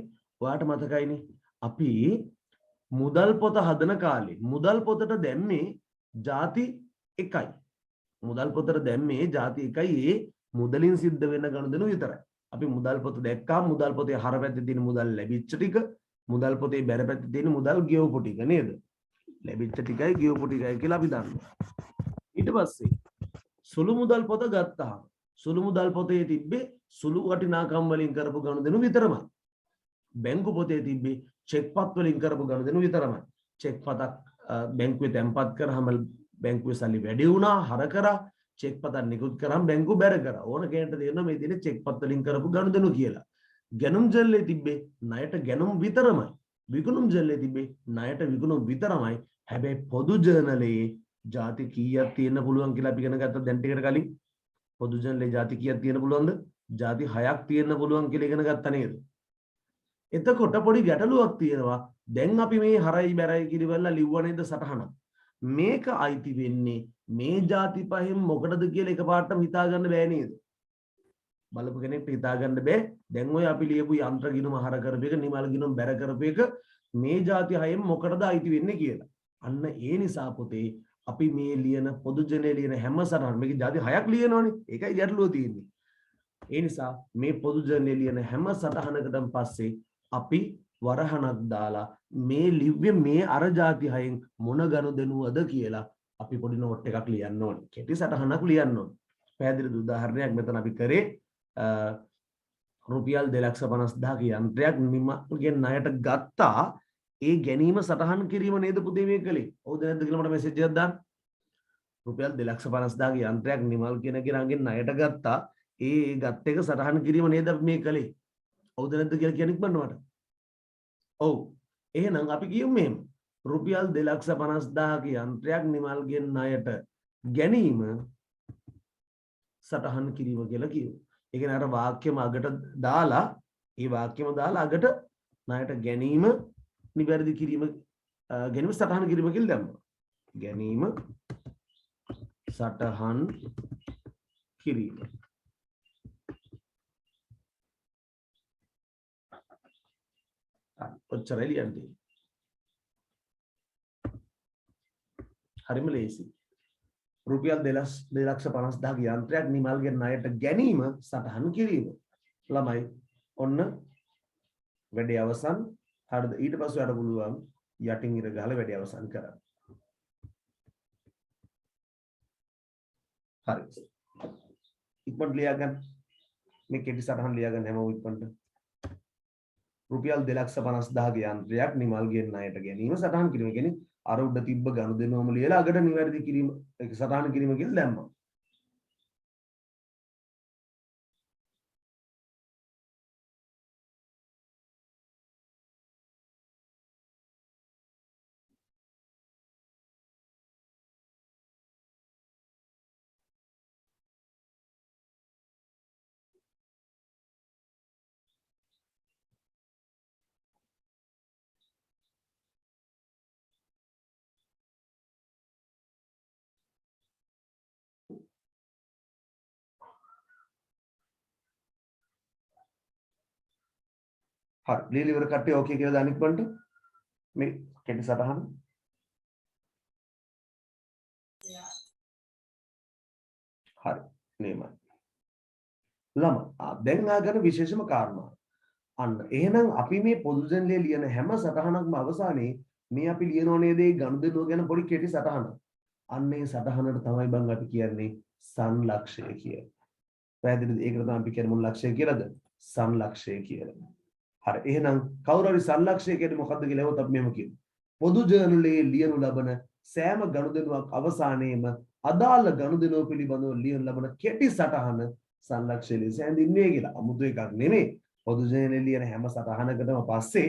ඔයාට මතකයිනේ. අපි මුදල් පොත හදන කාලේ මුදල් පොතට දැම්මේ ಜಾති එකයි. මුදල් පොතට දැම්මේ ಜಾති එකයි ඒ මුදලින් සිද්ධ වෙන ගනුදෙනු විතරයි. අපි මුදල් පොත දැක්කා මුදල් පොතේ හර පැත්තේ තියෙන මුදල් ලැබිච්ච ටික මුදල් පොතේ බැර පැත්තේ තියෙන මුදල් ගෙවපු ටික නේද? ලැබිච්ච ටිකයි ගෙවපු ටිකයි කියලා අපි දන්නවා. ඊට පස්සේ සුළු මුදල් පොත ගත්තාම සුළු මුදල් පොතේ තිබ්බේ සුළු වටිනාකම් වලින් කරපු ගනුදෙනු විතරමයි. බැංකු පොතේ තිබ්බේ චෙක් පත් වලින් කරපු ගනුදෙනු විතරමයි. චෙක් පතක් බැංකුවේ තැන්පත් කරාම බැංකුවේ සල්ලි වැඩි වුණා හර කරා චෙක් පතක් නිකුත් කරාම බැංකුව බැර කරා. ඕන කෙනෙක්ට තේරෙනවා මේ දිනේ චෙක් පත් වලින් කරපු ගනුදෙනු කියලා. ගැනුම් ජල්ලේ තිබ්බේ ණයට ගැනුම් විතරමයි. විකුණුම් ජල්ලේ තිබ්බේ ණයට විකුණුම් විතරමයි. හැබැයි පොදු ජර්නලයේ ಜಾති කීයක් තියෙන්න පුළුවන් කියලා අපි ඉගෙන ගත්තා දැන් ටිකට කලින්. පොදු ජර්නලයේ ಜಾති කීයක් තියෙන්න පුළුවන්ද? ಜಾති 6ක් තියෙන්න පුළුවන් කියලා ඉගෙන ගත්තා නේද? එතකොට පොඩි ගැටලුවක් තියෙනවා. දැන් අපි මේ හරයි බැරයි කිරිවල්ලා ලිව්ව නේද සටහන. මේක අයිති වෙන්නේ මේ ಜಾති පහෙන් මොකටද කියලා එකපාරටම හිතා ගන්න බෑ නේද? බලපු කෙනෙක්ට හිතා ගන්න බෑ. දැන් ඔය අපි ලියපු යන්ත්‍ර ගිණුම හර කරපු එක නිමල් ගිණුම බැර කරපු එක මේ ಜಾති හයෙන් මොකටද අයිති වෙන්නේ කියලා. අන්න ඒ නිසා පුතේ අපි මේ ලියන පොදු ජනේ ලියන හැම සටහන මේක ಜಾති 6ක් ලියනවනේ. ඒකයි ගැටලුව තියෙන්නේ. ඒ නිසා මේ පොදු ජනේ ලියන හැම සටහනකටම පස්සේ අපි වරහණක් දාලා මේ ලිව්වේ මේ අර ಜಾති හයෙන් මොන ගනුදෙනුවද කියලා අපි පොඩි නෝට් එකක් ලියන්න ඕනේ. කෙටි සටහනක් ලියන්න ඕනේ. පැහැදිලිද? උදාහරණයක් මෙතන අපි කරේ රුපියල් 2,50,000 යන්ත්‍රයක් නිමල්ගේ ණයට ගත්තා. ඒ ගැනීම සටහන් කිරීම නේද පුතේ මේ කලේ? හවුද නැද්ද කියලා මට මෙසේජ් එකක් දාන්න. රුපියල් 2,50,000 යන්ත්‍රයක් නිමල් කෙනගෙනගෙන් ණයට ගත්තා. ඒ ගත් එක සටහන් කිරීම නේද අපි මේ කලේ? හවුද නැද්ද කියලා කියන්න ඉක්මනට මට. ඔව්. එහෙනම් අපි කියමු මෙහෙම. රුපියල් 2,50,000 යන්ත්‍රයක් නිමල්ගෙන් ණයට ගැනීම සටහන් කිරීම කියලා කියමු. ඒ කියන්නේ අර වාක්‍යම අගට දාලා ඒ වාක්‍යම දාලා අගට ණයට ගැනීම නිවැරදි කිරීම ගැනීම සටහන් කිරීම කියලා දැම්මා. ගැනීම සටහන් කිරීම. ඔච්චරයි ලියන්න තියෙන්නේ. හරිම ලේසි. රුපියල් 2,50,000 යන්ත්‍රයක් නිමල්ගේ ණයට ගැනීම සටහන් කිරීම. ළමයි ඔන්න වැඩේ අවසන්. හරිද? ඊට පස්සේ අර පුළුවන් යටින් ඉර ගහලා වැඩේ අවසන් කරන්න. හරි. ඉක්මනට ලියා ගන්න. මේ කෙටි සටහන් ලියා ගන්න හැමෝම ඉක්මනට. රුපියල් 2,50,000 යන්ත්‍රයක් නිමල්ගේ ණයට ගැනීම සටහන් කිරීම. කියන්නේ අර උඩ තිබ්බ ගනුදෙනුවම ලියලා අගට නිවැරදි කිරීම ඒක සටහන් කිරීම කියලා දැම්මා. හරි. ලියලා ඉවර කට්ටිය ඕකේ කියලා දාන්න ඉක්මනට. මේ කෙටි සටහන. හරි. මේමයි. ළමයි දැන් ආගන විශේෂම කාරණා. අන්න එහෙනම් අපි මේ පොදු ජනලයේ ලියන හැම සටහනක්ම අවසානයේ මේ අපි ලියනෝ නේද ඒ ගනුදෙනුව ගැන පොඩි කෙටි සටහනක්. අන්න ඒ සටහනට තමයි බං අපි කියන්නේ සංලක්ෂය කියලා. පැහැදිලිද? ඒකට තමයි අපි කියන්නේ මොන ලක්ෂය කියලාද? සංලක්ෂය කියලා. හරි. එහෙනම් කවුරු හරි සංලක්ෂය කියන්නේ මොකක්ද කියලා එවොත් අපි මෙහෙම කියමු. පොදු ජර්නලයේ ලියනු ලබන සෑම ගනුදෙනුවක් අවසානයේම අදාළ ගනුදෙනුව පිළිබඳව ලියනු ලබන කෙටි සටහන සංලක්ෂය ලෙස හැඳින්වේ කියලා. අමුතු එකක් නෙමෙයි. පොදු ජර්නලයේ ලියන හැම සටහනකටම පස්සේ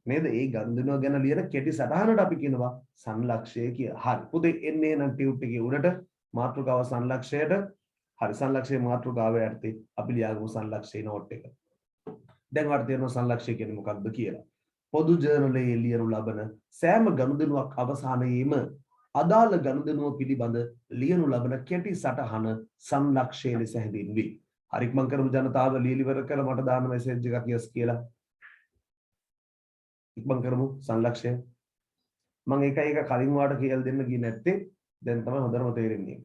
නේද? ඒ ගනුදෙනුව ගැන ලියන කෙටි සටහනට අපි කියනවා සංලක්ෂය කියලා. හරි. පුතේ එන්නේ නම් ටියුට් එකේ උඩට මාතෘකාව සංලක්ෂයට. හරි. සංලක්ෂයේ මාතෘකාව යටතේ අපි ලියාගමු සංලක්ෂයේ නෝට් එක. දැන් වට තේරෙනවා සංලක්ෂය කියන්නේ මොකක්ද කියලා. පොදු ජර්නලයේ ලියනු ලබන සෑම ගනුදෙනුවක් අවසානයේම අදාළ ගනුදෙනුව පිළිබඳ ලියනු ලබන කෙටි සටහන සංලක්ෂය ලෙස හැඳින්වේ. හරි මම කරමු ජනතාව ලියලිවර කර මට දාන්න මෙසේජ් එකක් යස් කියලා. ඉක්මන් කරමු සංලක්ෂය. මම එක කලින් වාට කියලා දෙන්න ගියේ නැත්තේ දැන් තමයි හොඳටම තේරෙන්නේ.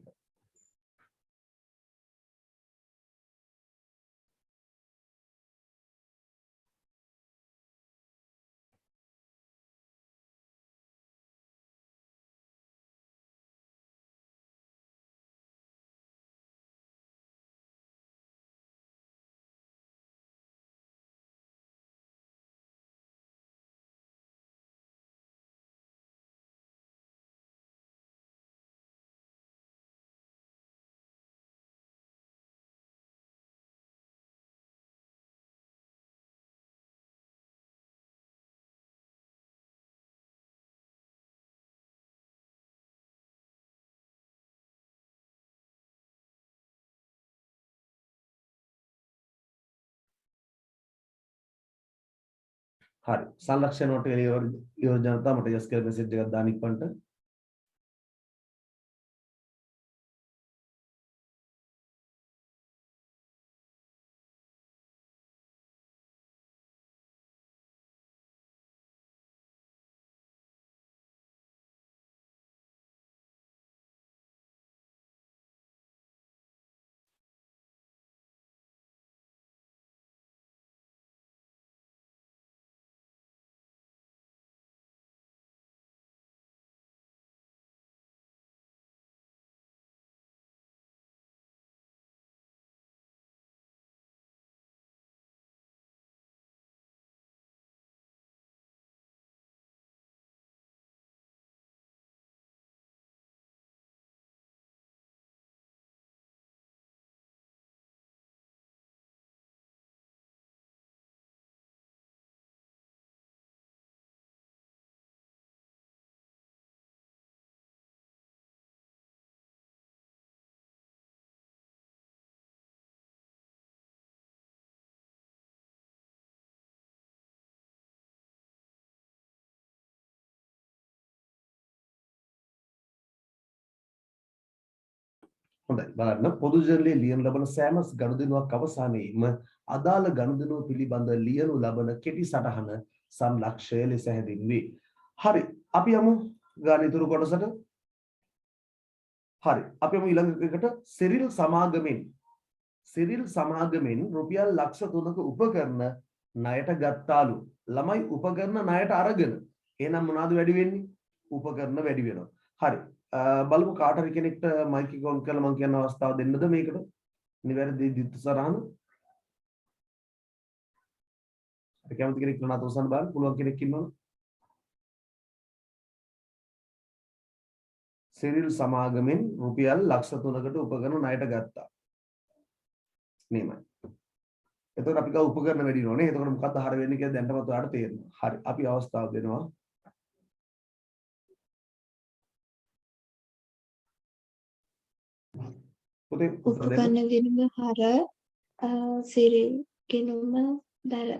හරි සංලක්ෂණ වලට ඉවර ජනතාව මට යස් කියලා මෙසේජ් එකක් දාන්න ඉක්මනට. හොඳයි බලන්න පොදු ජර්නලයේ ලියනු ලබන සෑම ගනුදෙනුවක් අවසානයේම අදාළ ගනුදෙනුව පිළිබඳ ලියනු ලබන කෙටි සටහන සංලක්ෂය ලෙස හැඳින්වේ. හරි. අපි යමු ගාන ඉතුරු කොටසට. හරි. අපි යමු ඊළඟ එකට සිරිල් සමාගමෙන්. සිරිල් සමාගමෙන් රුපියල් ලක්ෂ 3ක උපකරණ ණයට ගත්තාලු. ළමයි උපකරණ ණයට අරගෙන. එහෙනම් මොනවද වැඩි වෙන්නේ? උපකරණ වැඩි වෙනවා. හරි. බලමු කාට හරි කෙනෙක්ට මයික් එක ඔන් කරලා මම කියන අවස්ථාව දෙන්නද මේකට? නිවැරදි දිත්ත සරහන. අපි කැමති කෙනෙක් නෑ උසන් බලන්න පුළුවන් කෙනෙක් ඉන්නවද? සිරිල් සමාගමෙන් රුපියල් ලක්ෂ 3කට උපකරණ ණයට ගත්තා. මේමයි. එතකොට අපි ගාව උපකරණ වැඩි වෙනවනේ. එතකොට මොකක්ද හර වෙන්නේ කියලා දැනටමත් ඔයාලට තේරෙනවා. හරි. අපි අවස්ථාව දෙනවා. උපකරණ ගිණුම හර සිරිල් ගිණුම බැල.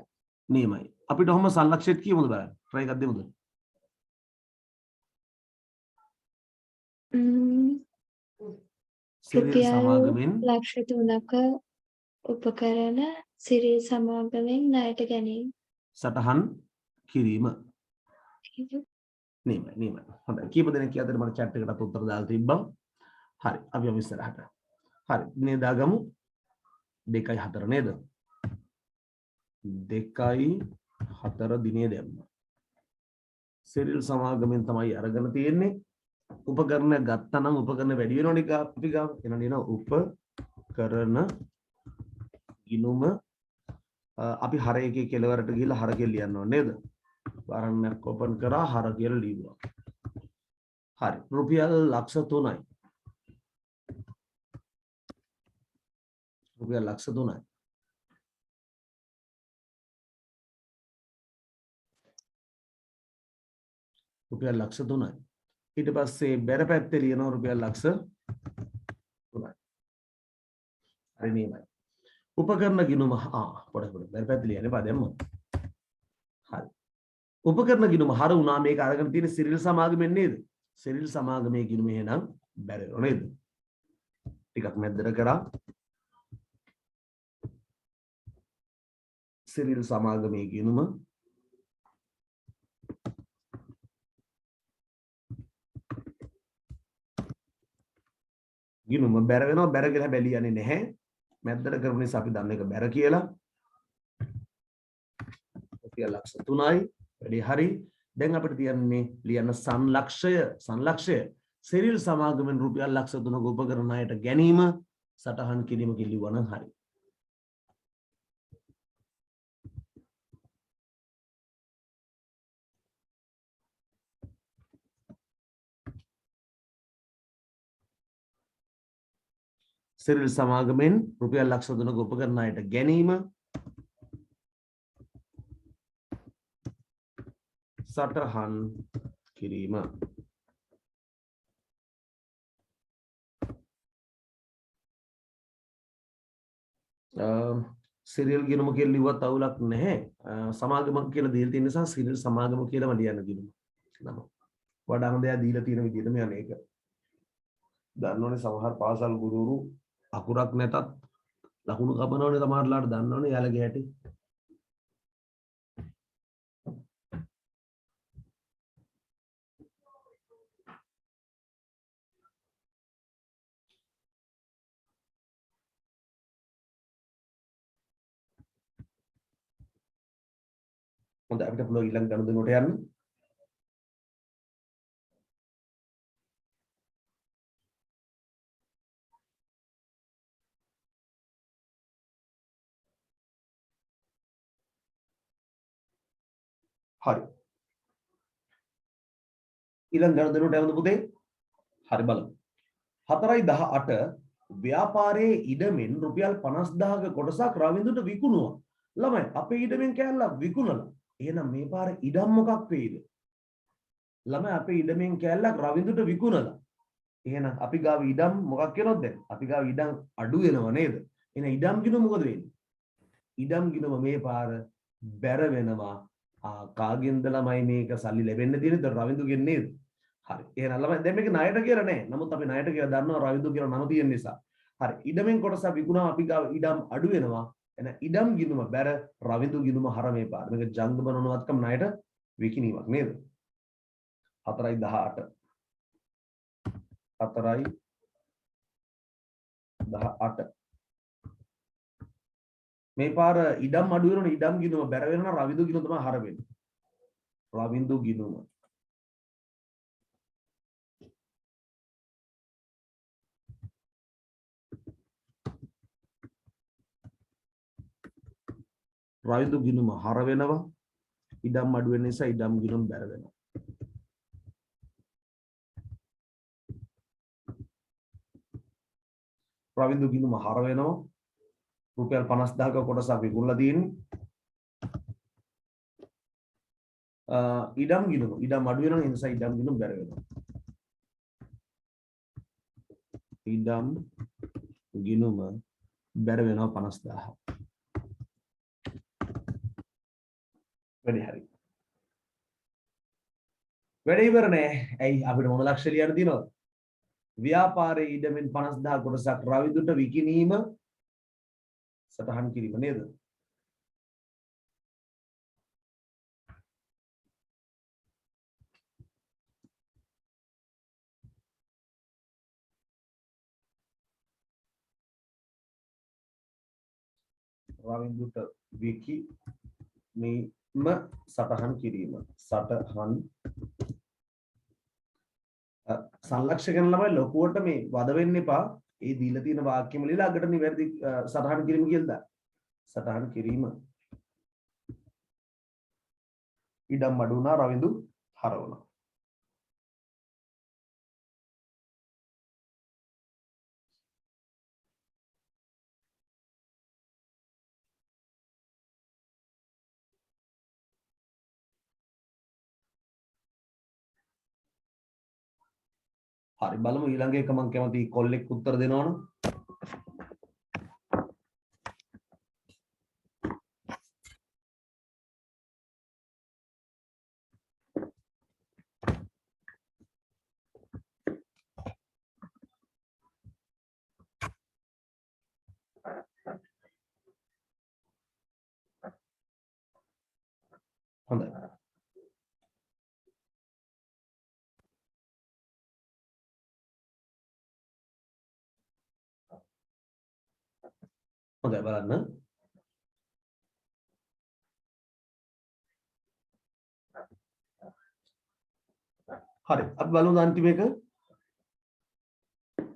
නියමයි. අපිට ඔහොම සංලක්ෂයට කියමුද බලන්න. try එකක් දෙමුද? සිරිල් සමාගමෙන් ලක්ෂ 3ක උපකරණ සිරිල් සමාගමෙන් ණයට ගැනීම. සටහන් කිරීම. නියමයි. හොඳයි. කීප දෙනෙක් කියතර මම chat එකටත් උත්තර දාලා තිබ්බා. හරි. අපි යමු ඉස්සරහට. හරි. දිනේ දාගමු 2.4 නේද? 2.4 දිනේ දැම්මා. සිරිල් සමාගමෙන් තමයි අරගෙන තියෙන්නේ. උපකරණ ගත්තා නම් උපකරණ වැඩි වෙනවනේ අපි ගාව. එනවා නේද? උපකරණ ගිණුම අපි හර එකේ කෙලවරට ගිහිල්ලා හර කියලා ලියන්න ඕනේ නේද? වරණයක් ඕපන් කරා හර කියලා ලියුවා. හරි. රුපියල් ලක්ෂ 3යි. රුපියල් ලක්ෂ 3යි. රුපියල් ලක්ෂ 3යි. ඊට පස්සේ බැර පැත්තේ ලියනවා රුපියල් ලක්ෂ 3යි. හරි නියමයි. උපකරණ ගිණුම පොඩ බැර පැත්තේ ලියන්නේ පදෙම. හරි. උපකරණ ගිණුම හර වුණා මේක අරගෙන තියෙන සිරිල් සමාගමෙන් නේද? සිරිල් සමාගමේ ගිණුම එහෙනම් බැරෙනව නේද? ටිකක් මැද්දට කරා. සිරිල් සමාගමේ ගිණුම ගිණුම බැර වෙනවා. බැර කියලා හැබැයි ලියන්නේ නැහැ. මැද්දට කරපු නිසා අපි දන්න එක බැර කියලා. රුපියල් ලක්ෂ 3යි. වැඩි හරි. දැන් අපිට තියන්නේ ලියන්න සංලක්ෂය සිරිල් සමාගමෙන් රුපියල් ලක්ෂ 3ක උපකරණ ණයට ගැනීම සටහන් කිරීම කිලිවන හරි. සිරිල් සමාගමෙන් රුපියල් ලක්ෂ 3ක උපකරණ ණයට ගැනීම සටහන් කිරීම. සිරිල් ගිණුම කියලා ලිව්වත් අවුලක් නැහැ. සමාගමක් කියලා දීලා තියෙන නිසා සිරිල් සමාගම කියලාම ලියන්න ගිණුම. නම වඩාම දෙයක් දීලා තියෙන විදිහටම යන්නේ ඒක. දන්නවනේ සමහර පාසල් ගුරුවරු අකුරක් නැතත් ලකුණු කපනවනේ සමහරලාට දන්නවනේ යාළගේ හැටි. හොඳයි අපිට පුළුවන් ඊළඟ ගණුදෙනුවට යන්න. හරි. ඊළඟ ගණුදෙනුවට යමුද පුතේ? හරි බලමු. 4.18 ව්‍යාපාරයේ ඉඩමෙන් රුපියල් 50000ක කොටසක් රවින්දුට විකුණුවා. ළමයි අපේ ඉඩමෙන් කෑල්ලක් විකුණලා. එහෙනම් මේ පාර ඉඩම් මොකක් වෙයිද? ළමයි අපේ ඉඩමෙන් කෑල්ලක් රවින්දුට විකුණලා. එහෙනම් අපි ගාව ඉඩම් මොකක් වෙනවද දැන්? අපි ගාව ඉඩම් අඩු වෙනව නේද? එහෙනම් ඉඩම් ගිණුම මොකද වෙන්නේ? ඉඩම් ගිණුම මේ පාර බැර වෙනවා. කාගෙන්ද ළමයි මේක සල්ලි ලැබෙන්න තියෙන්නේ? රවින්දුගෙන් නේද? හරි. එහෙනම් ළමයි දැන් මේක ණයට කියලා නෑ. නමුත් අපි ණයට කියලා දන්නවා රවින්දු කියලා නම තියෙන නිසා. හරි. ඉඩමෙන් කොටස විකුණා අපි ගාව ඉඩම් අඩු වෙනවා. එන ඉඩම් ගිණුම බැර රවිඳු ගිණුම හර මේ පාර. මේක ජංගම නොනවත්කම් ණයට විකිණීමක් නේද? 4.18 4.18 මේ පාර ඉඩම් අඩු වෙනවනේ ඉඩම් ගිණුම බැර වෙනවා රවිඳු ගිණුම තමයි හර වෙන්නේ. රවිඳු ගිණුම රවිඳු ගිණුම හර වෙනවා ඉඩම් අඩු වෙන නිසා ඉඩම් ගිණුම බැර වෙනවා. රවිඳු ගිණුම හර වෙනවා රුපියල් 50000ක කොටසක් විකුණලා තියෙන්නේ. ඉඩම් ගිණුම ඉඩම් අඩු වෙනවා ඒ නිසා ඉඩම් ගිණුම බැර වෙනවා. ඉඩම් ගිණුම බැර වෙනවා 50000. වැඩි හරි. වැඩි ඉවර නෑ. ඇයි අපිට මොන ලක්ෂ්‍ය ලියන්න තියෙනවද? ව්‍යාපාරයේ ඉඩමෙන් 50000 කොටසක් රවිදුට විකිණීම සටහන් කිරීම නේද? රවිදුට විකිණීම සටහන් කිරීම. සටහන් සංලක්ෂකයන් ළමයි ලොකුවට මේ වද වෙන්න එපා. ඒ දීලා තියෙන වාක්‍යෙම ලියලා අගට නිවැරදි සටහන් කිරීම කියලා දාන්න. සටහන් කිරීම. ඉඩම් අඩු වුණා රවිඳු හරවනවා. හරි බලමු ඊළඟ එක මම කැමති කොල්ලෙක් උත්තර දෙනවනම් හොඳයි. හොඳයි බලන්න. හරි අපි බලමු අන්තිම එක.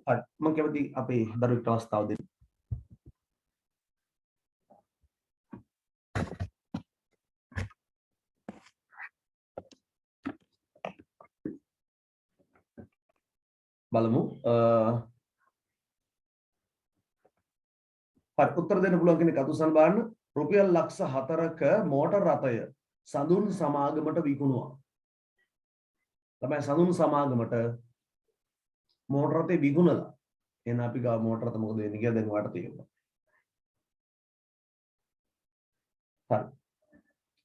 හරි මම කැමති අපේ දරුවෙක්ට අවස්ථාව දෙන්න. බලමු හරි උත්තර දෙන්න පුළුවන් කෙනෙක් අතුසන් බලන්න. රුපියල් ලක්ෂ 4ක මෝටර් රථය සඳුන් සමාගමට විකුණුවා. තමයි සඳුන් සමාගමට මෝටර් රථය විකුණලා. එහෙනම් අපි ගාව මෝටර් රථ මොකද වෙන්නේ කියලා දැන් ඔයාලට තේරෙනවා. හරි.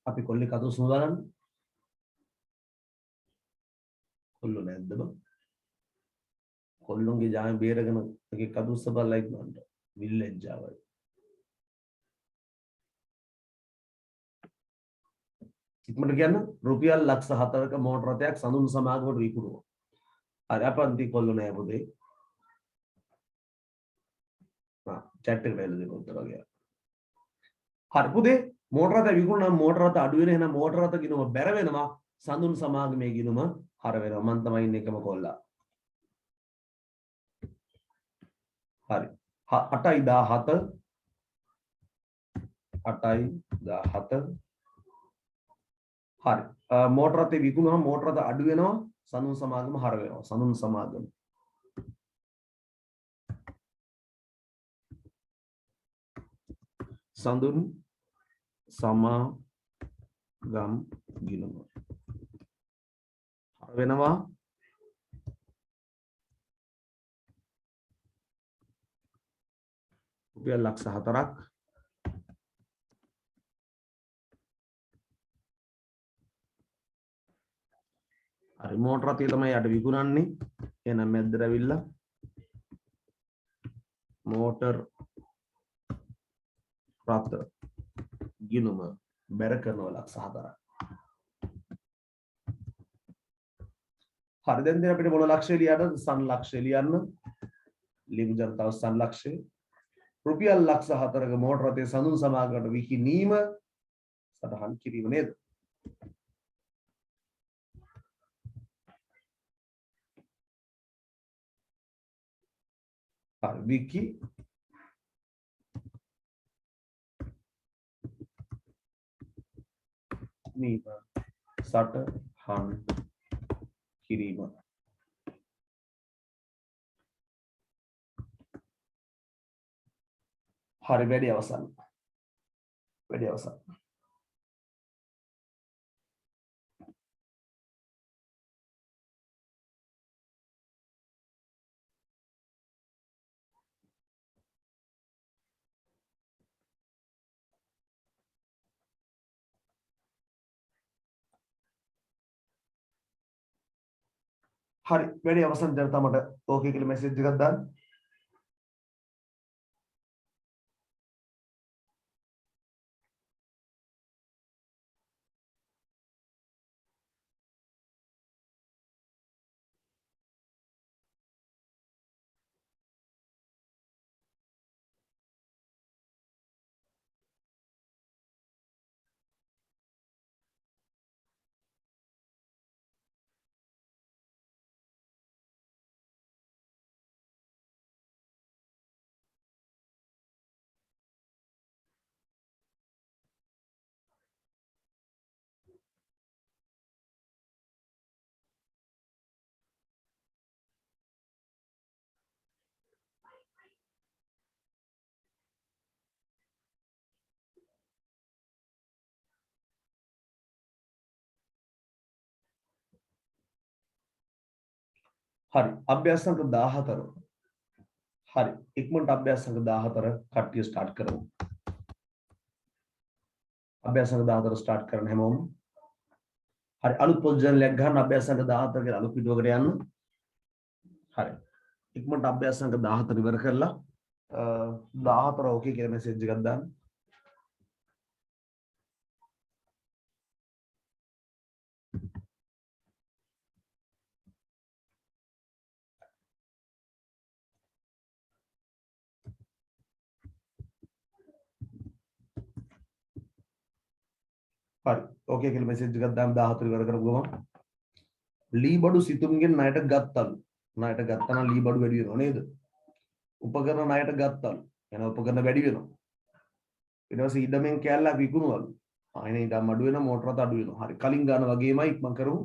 අපි කොල්ලෙක් අතුසන් බලන්න. කොල්ලෝ නැද්ද බං? කොල්ලොන්ගේ ජාම බේරගෙන එකෙක් අතුස්ස බලලා ඉන්නවන්ට. විල්ලෙජ්ජාවයි. ඉක්මනට කියන්න රුපියල් ලක්ෂ 4ක මෝටර් රථයක් සඳුන් සමාගමට විකුණුවා. හරි අපන්ති කොල්ලෝ නෑ පුතේ. chat එකට එන්න දෙන්න උත්තර වගේ. හරි පුතේ මෝටර් රථය විකුණුනා මෝටර් රථ අඩු වෙන එහෙනම් මෝටර් රථ ගිණුම බැර වෙනවා සඳුන් සමාගමේ ගිණුම හර වෙනවා. මම තමයි ඉන්නේ එකම කොල්ලා. හරි 8.17 හරි මෝටර් රථේ විකුණුවම මෝටර් රථ අඩු වෙනවා සඳුන් සමාගම හර වෙනවා. සඳුන් සමාගම සඳුන් සමාගම් ගිණුම හර වෙනවා රුපියල් ලක්ෂ 4ක්. හරි මෝටර් රථය තමයි යට විකුණන්නේ. එහෙනම් මැද්දට ඇවිල්ලා මෝටර් රත ගිනුම බැර කරන ලක්ෂ 4ක්. හරි දැන් අපිට මොන ලක්ෂය ලියන්නද? සන් ලක්ෂය ලියන්න. ලියමු ජනතාව සන් ලක්ෂය. රුපියල් ලක්ෂ 4ක මෝටර රථයේ සඳුන් සමාගමට විකිණීම සටහන් කිරීම නේද? හරි විකි නීම සටහන් කිරීම. හරි වැඩි අවසන්. වැඩි අවසන්. හරි වැඩි අවසන් ජනතාව මට ඕකේ කියලා මැසේජ් එකක් දාන්න. හරි අභ්‍යාස සංඛ්‍යා 14. හරි ඉක්මනට අභ්‍යාස සංඛ්‍යා 14 කට්ටිය ස්ටාර්ට් කරමු. අභ්‍යාස සංඛ්‍යා 14 ස්ටාර්ට් කරන හැමෝම. හරි අලුත් පොසිෂන්ලයක් ගන්න අභ්‍යාස සංඛ්‍යා 14 කියලා අලුත් පිටුවකට යන්න. හරි ඉක්මනට අභ්‍යාස සංඛ්‍යා 14 ඉවර කරලා 14 ඕකේ කියලා මැසේජ් එකක් දාන්න. හරි ඕකේ කියලා මැසේජ් එකක් දාන්න 14 ඉවර කරපු ගමන් ලී බඩු සිතුම්ගෙන් ණයට ගත්තලු. ණයට ගත්තා නම් ලී බඩු වැඩි වෙනව නේද? උපකරණ ණයට ගත්තලු. එන උපකරණ වැඩි වෙනවා. ඊට පස්සේ ඉඩමෙන් කෑල්ලක් විකුණුවලු. ආයෙත් ඉඩම් අඩු වෙනවා මෝටර රථ අඩු වෙනවා. හරි කලින් ගන්න වගේමයි ඉක්මන් කරමු.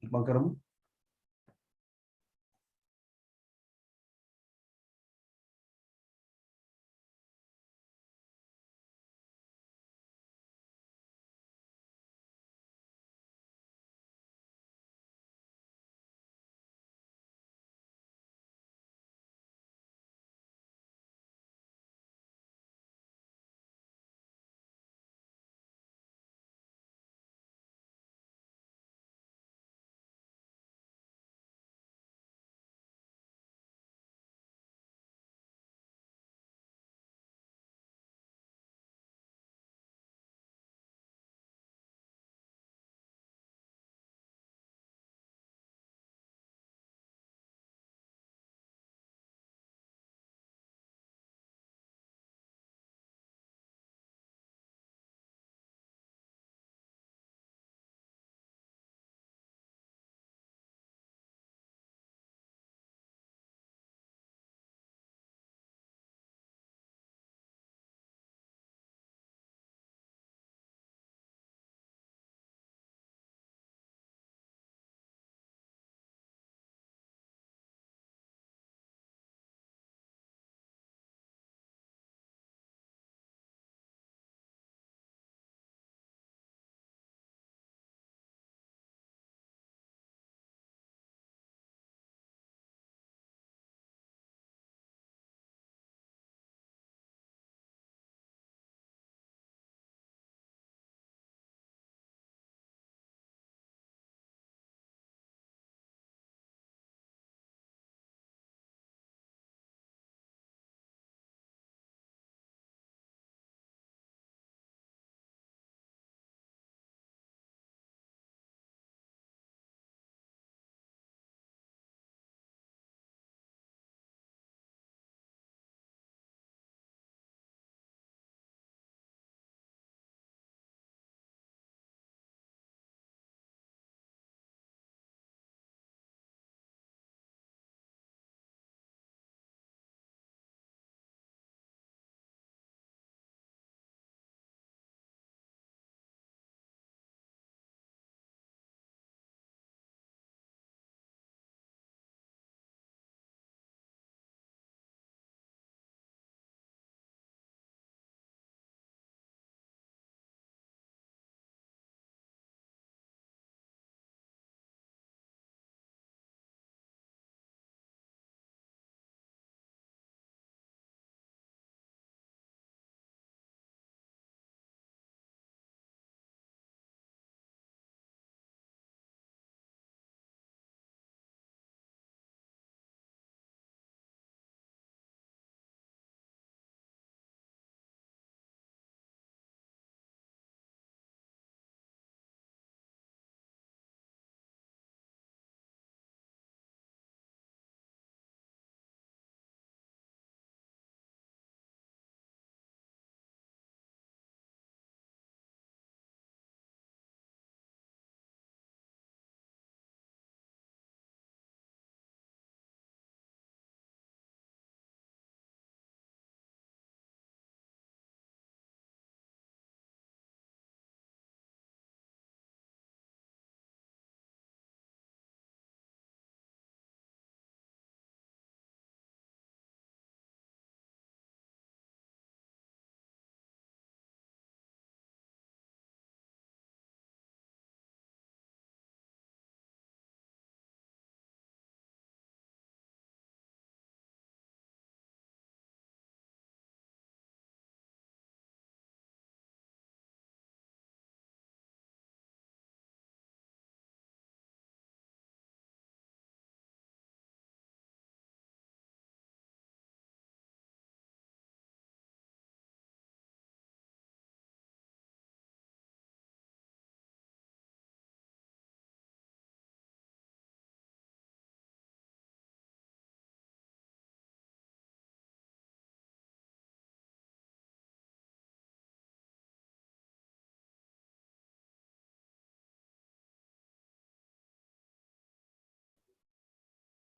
ඉක්මන් කරමු.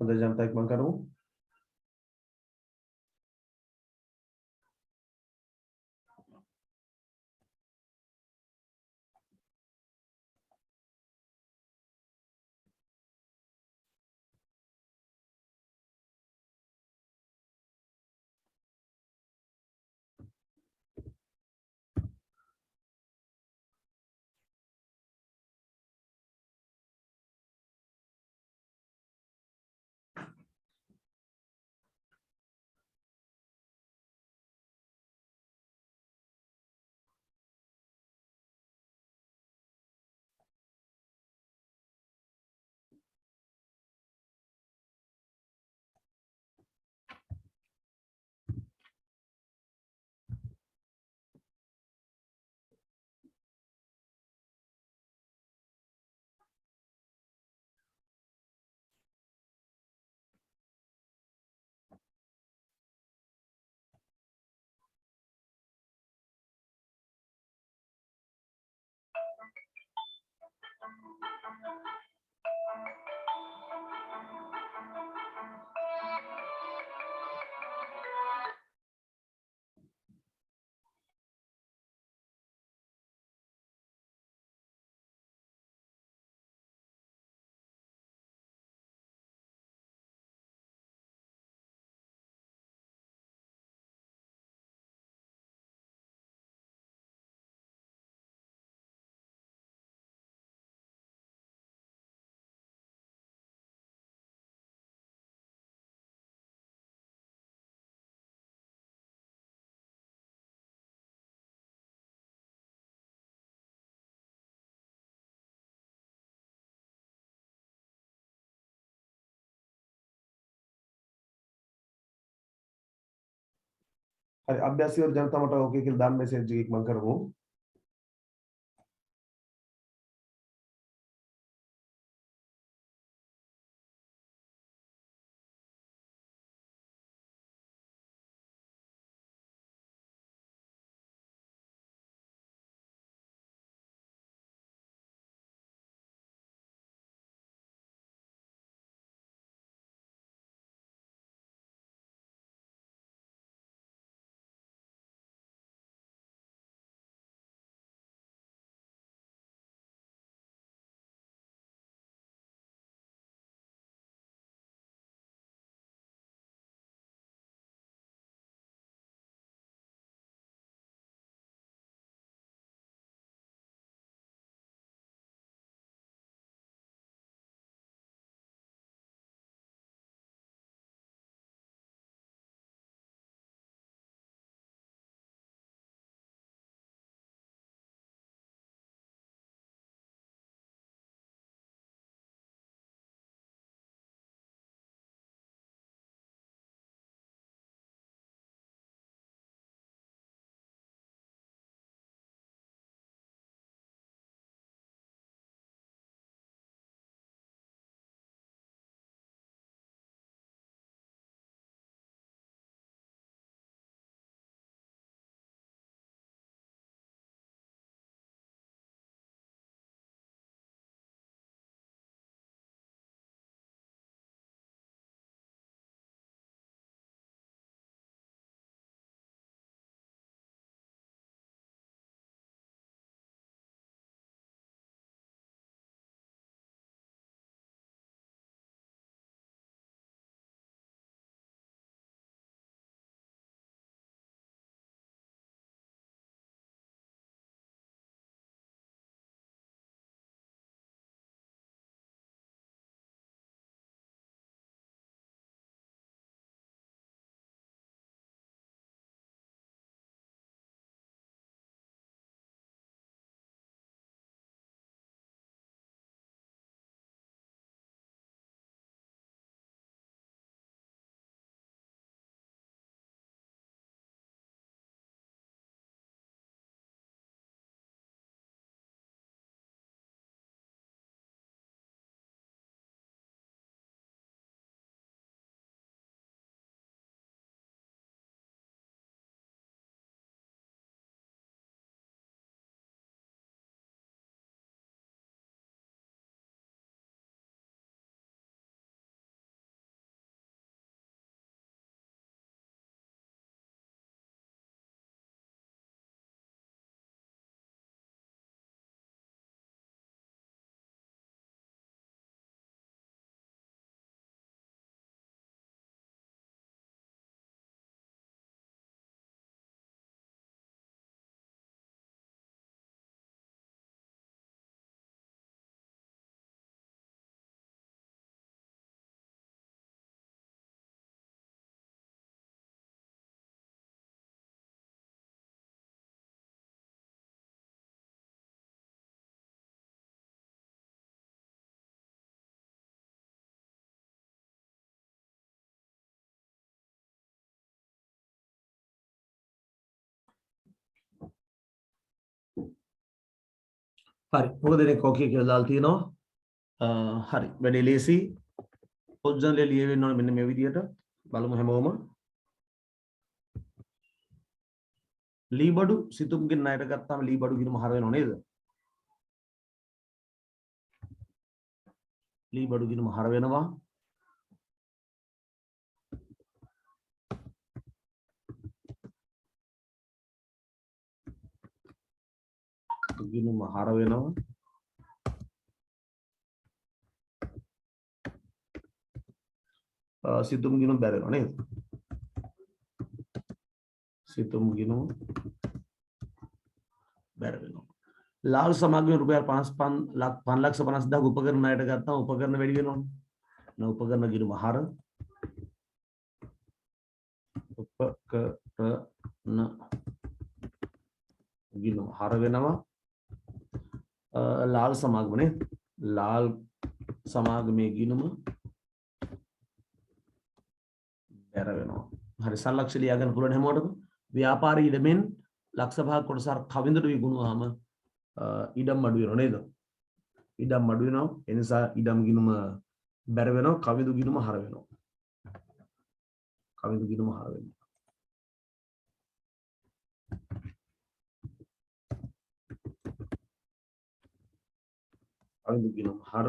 संदेश जनता एक मंग करूं hari अभ्यासी और जनता मटा ओके किलदान में से एक मंग करूं හරි මොකද දෙනෙක් ඕකේ කියලා දාලා තියෙනවා හරි වැඩේ ලේසි පොඩ්ජන්ලේ ලියවෙන්න ඕනේ මෙන්න මේ විදියට බලමු හැමෝම ලී බඩු සිතුම්ගෙන් ණයට ගත්තාම ලී බඩු ගිණුම හර වෙනව නේද ලී බඩු ගිණුම හර වෙනවා ගිණුම හර වෙනවා සිතුම් ගිණුම බැර වෙනවා නේද සිතුම් ගිණුම බැර වෙනවා लाल समागम रुपया 5,50,000 उपकरण ණයට ගත්තාම උපකරණ වැඩි වෙනවනේ. න උපකරණ ගිණුම හර උපකරණ ගිණුම හර වෙනවා. लाल समागमනේ लाल සමාගමේ ගිණුම බැර වෙනවා. හරි සලක්ෂ ලියා ගන්න පුළුවන් හැමෝටම. ව්‍යාපාරී ඉඩමෙන් ලක්ෂ 5ක් කොටසක් කවිඳට විකුණුවාම ඉඩම් අඩු වෙනව නේද? ඉඩම් අඩු වෙනවා. ඒ නිසා ඉඩම් ගිණුම බැර වෙනවා. කවිඳු ගිණුම හර වෙනවා. කවිඳු ගිණුම හර වෙනවා. කවිඳු ගිණුම හර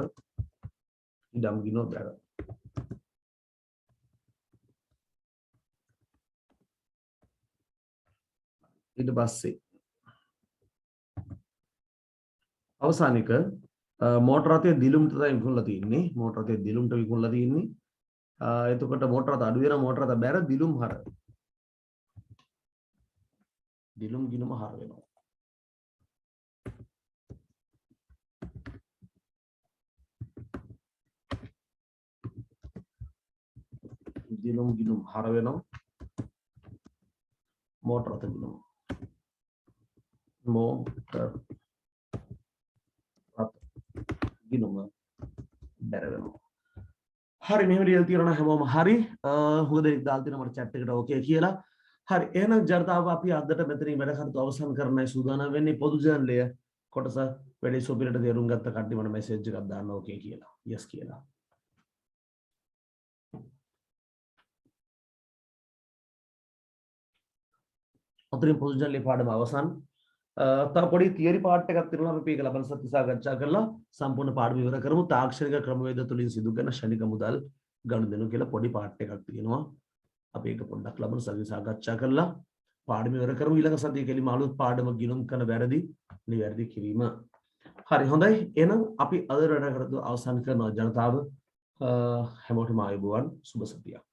ඉඩම් ගිණුම බැර. ඊට පස්සේ අවසානික මෝටර රථයේ දිලුම්ට තමයි විකුණලා තියෙන්නේ මෝටර රථයේ දිලුම්ට විකුණලා තියෙන්නේ එතකොට මෝටර රථ අඩු වෙන මෝටර රථ බැර දිලුම් හර දිලුම් ගිණුම හර වෙනවා දිලුම් ගිණුම හර වෙනවා මෝටර රථ ගිණුම මෝටර ගිණුම බැර වෙනවා. හරි මෙහෙම ලියලා තියෙනවා හැමෝම හරි. හොඳ දෙයක් දාලා තියෙනවා මට chat එකට ඕකේ කියලා. හරි එහෙනම් ජනතාව අපි අදට මෙතනින් වැඩ කටයුතු අවසන් කරන්නයි සූදානම් වෙන්නේ පොදු ජර්නලය කොටස වැඩි සොපිරට තේරුම් ගත්ත කට්ටිය මට මැසේජ් එකක් දාන්න ඕකේ කියලා. yes කියලා. අතරින් පොදු ජර්නලේ පාඩම අවසන්. තව පොඩි තියරි පාර්ට් එකක් තියෙනවා අපි මේක ලබන සති සාකච්ඡා කරලා සම්පූර්ණ පාඩම ඉවර කරමු තාක්ෂණික ක්‍රමවේද තුලින් සිදු කරන ශනික මුදල් ගනුදෙනු කියලා පොඩි පාර්ට් එකක් තියෙනවා අපි ඒක පොඩ්ඩක් ලබන සති සාකච්ඡා කරලා පාඩම ඉවර කරමු ඊළඟ සතියේ කෙලිම අලුත් පාඩම ගිණුම් කරන වැරදි නිවැරදි කිරීම හරි හොඳයි එහෙනම් අපි අද වැඩ කරද්දී අවසන් කරනවා ජනතාව හැමෝටම ආයුබෝවන් සුබ සතියක්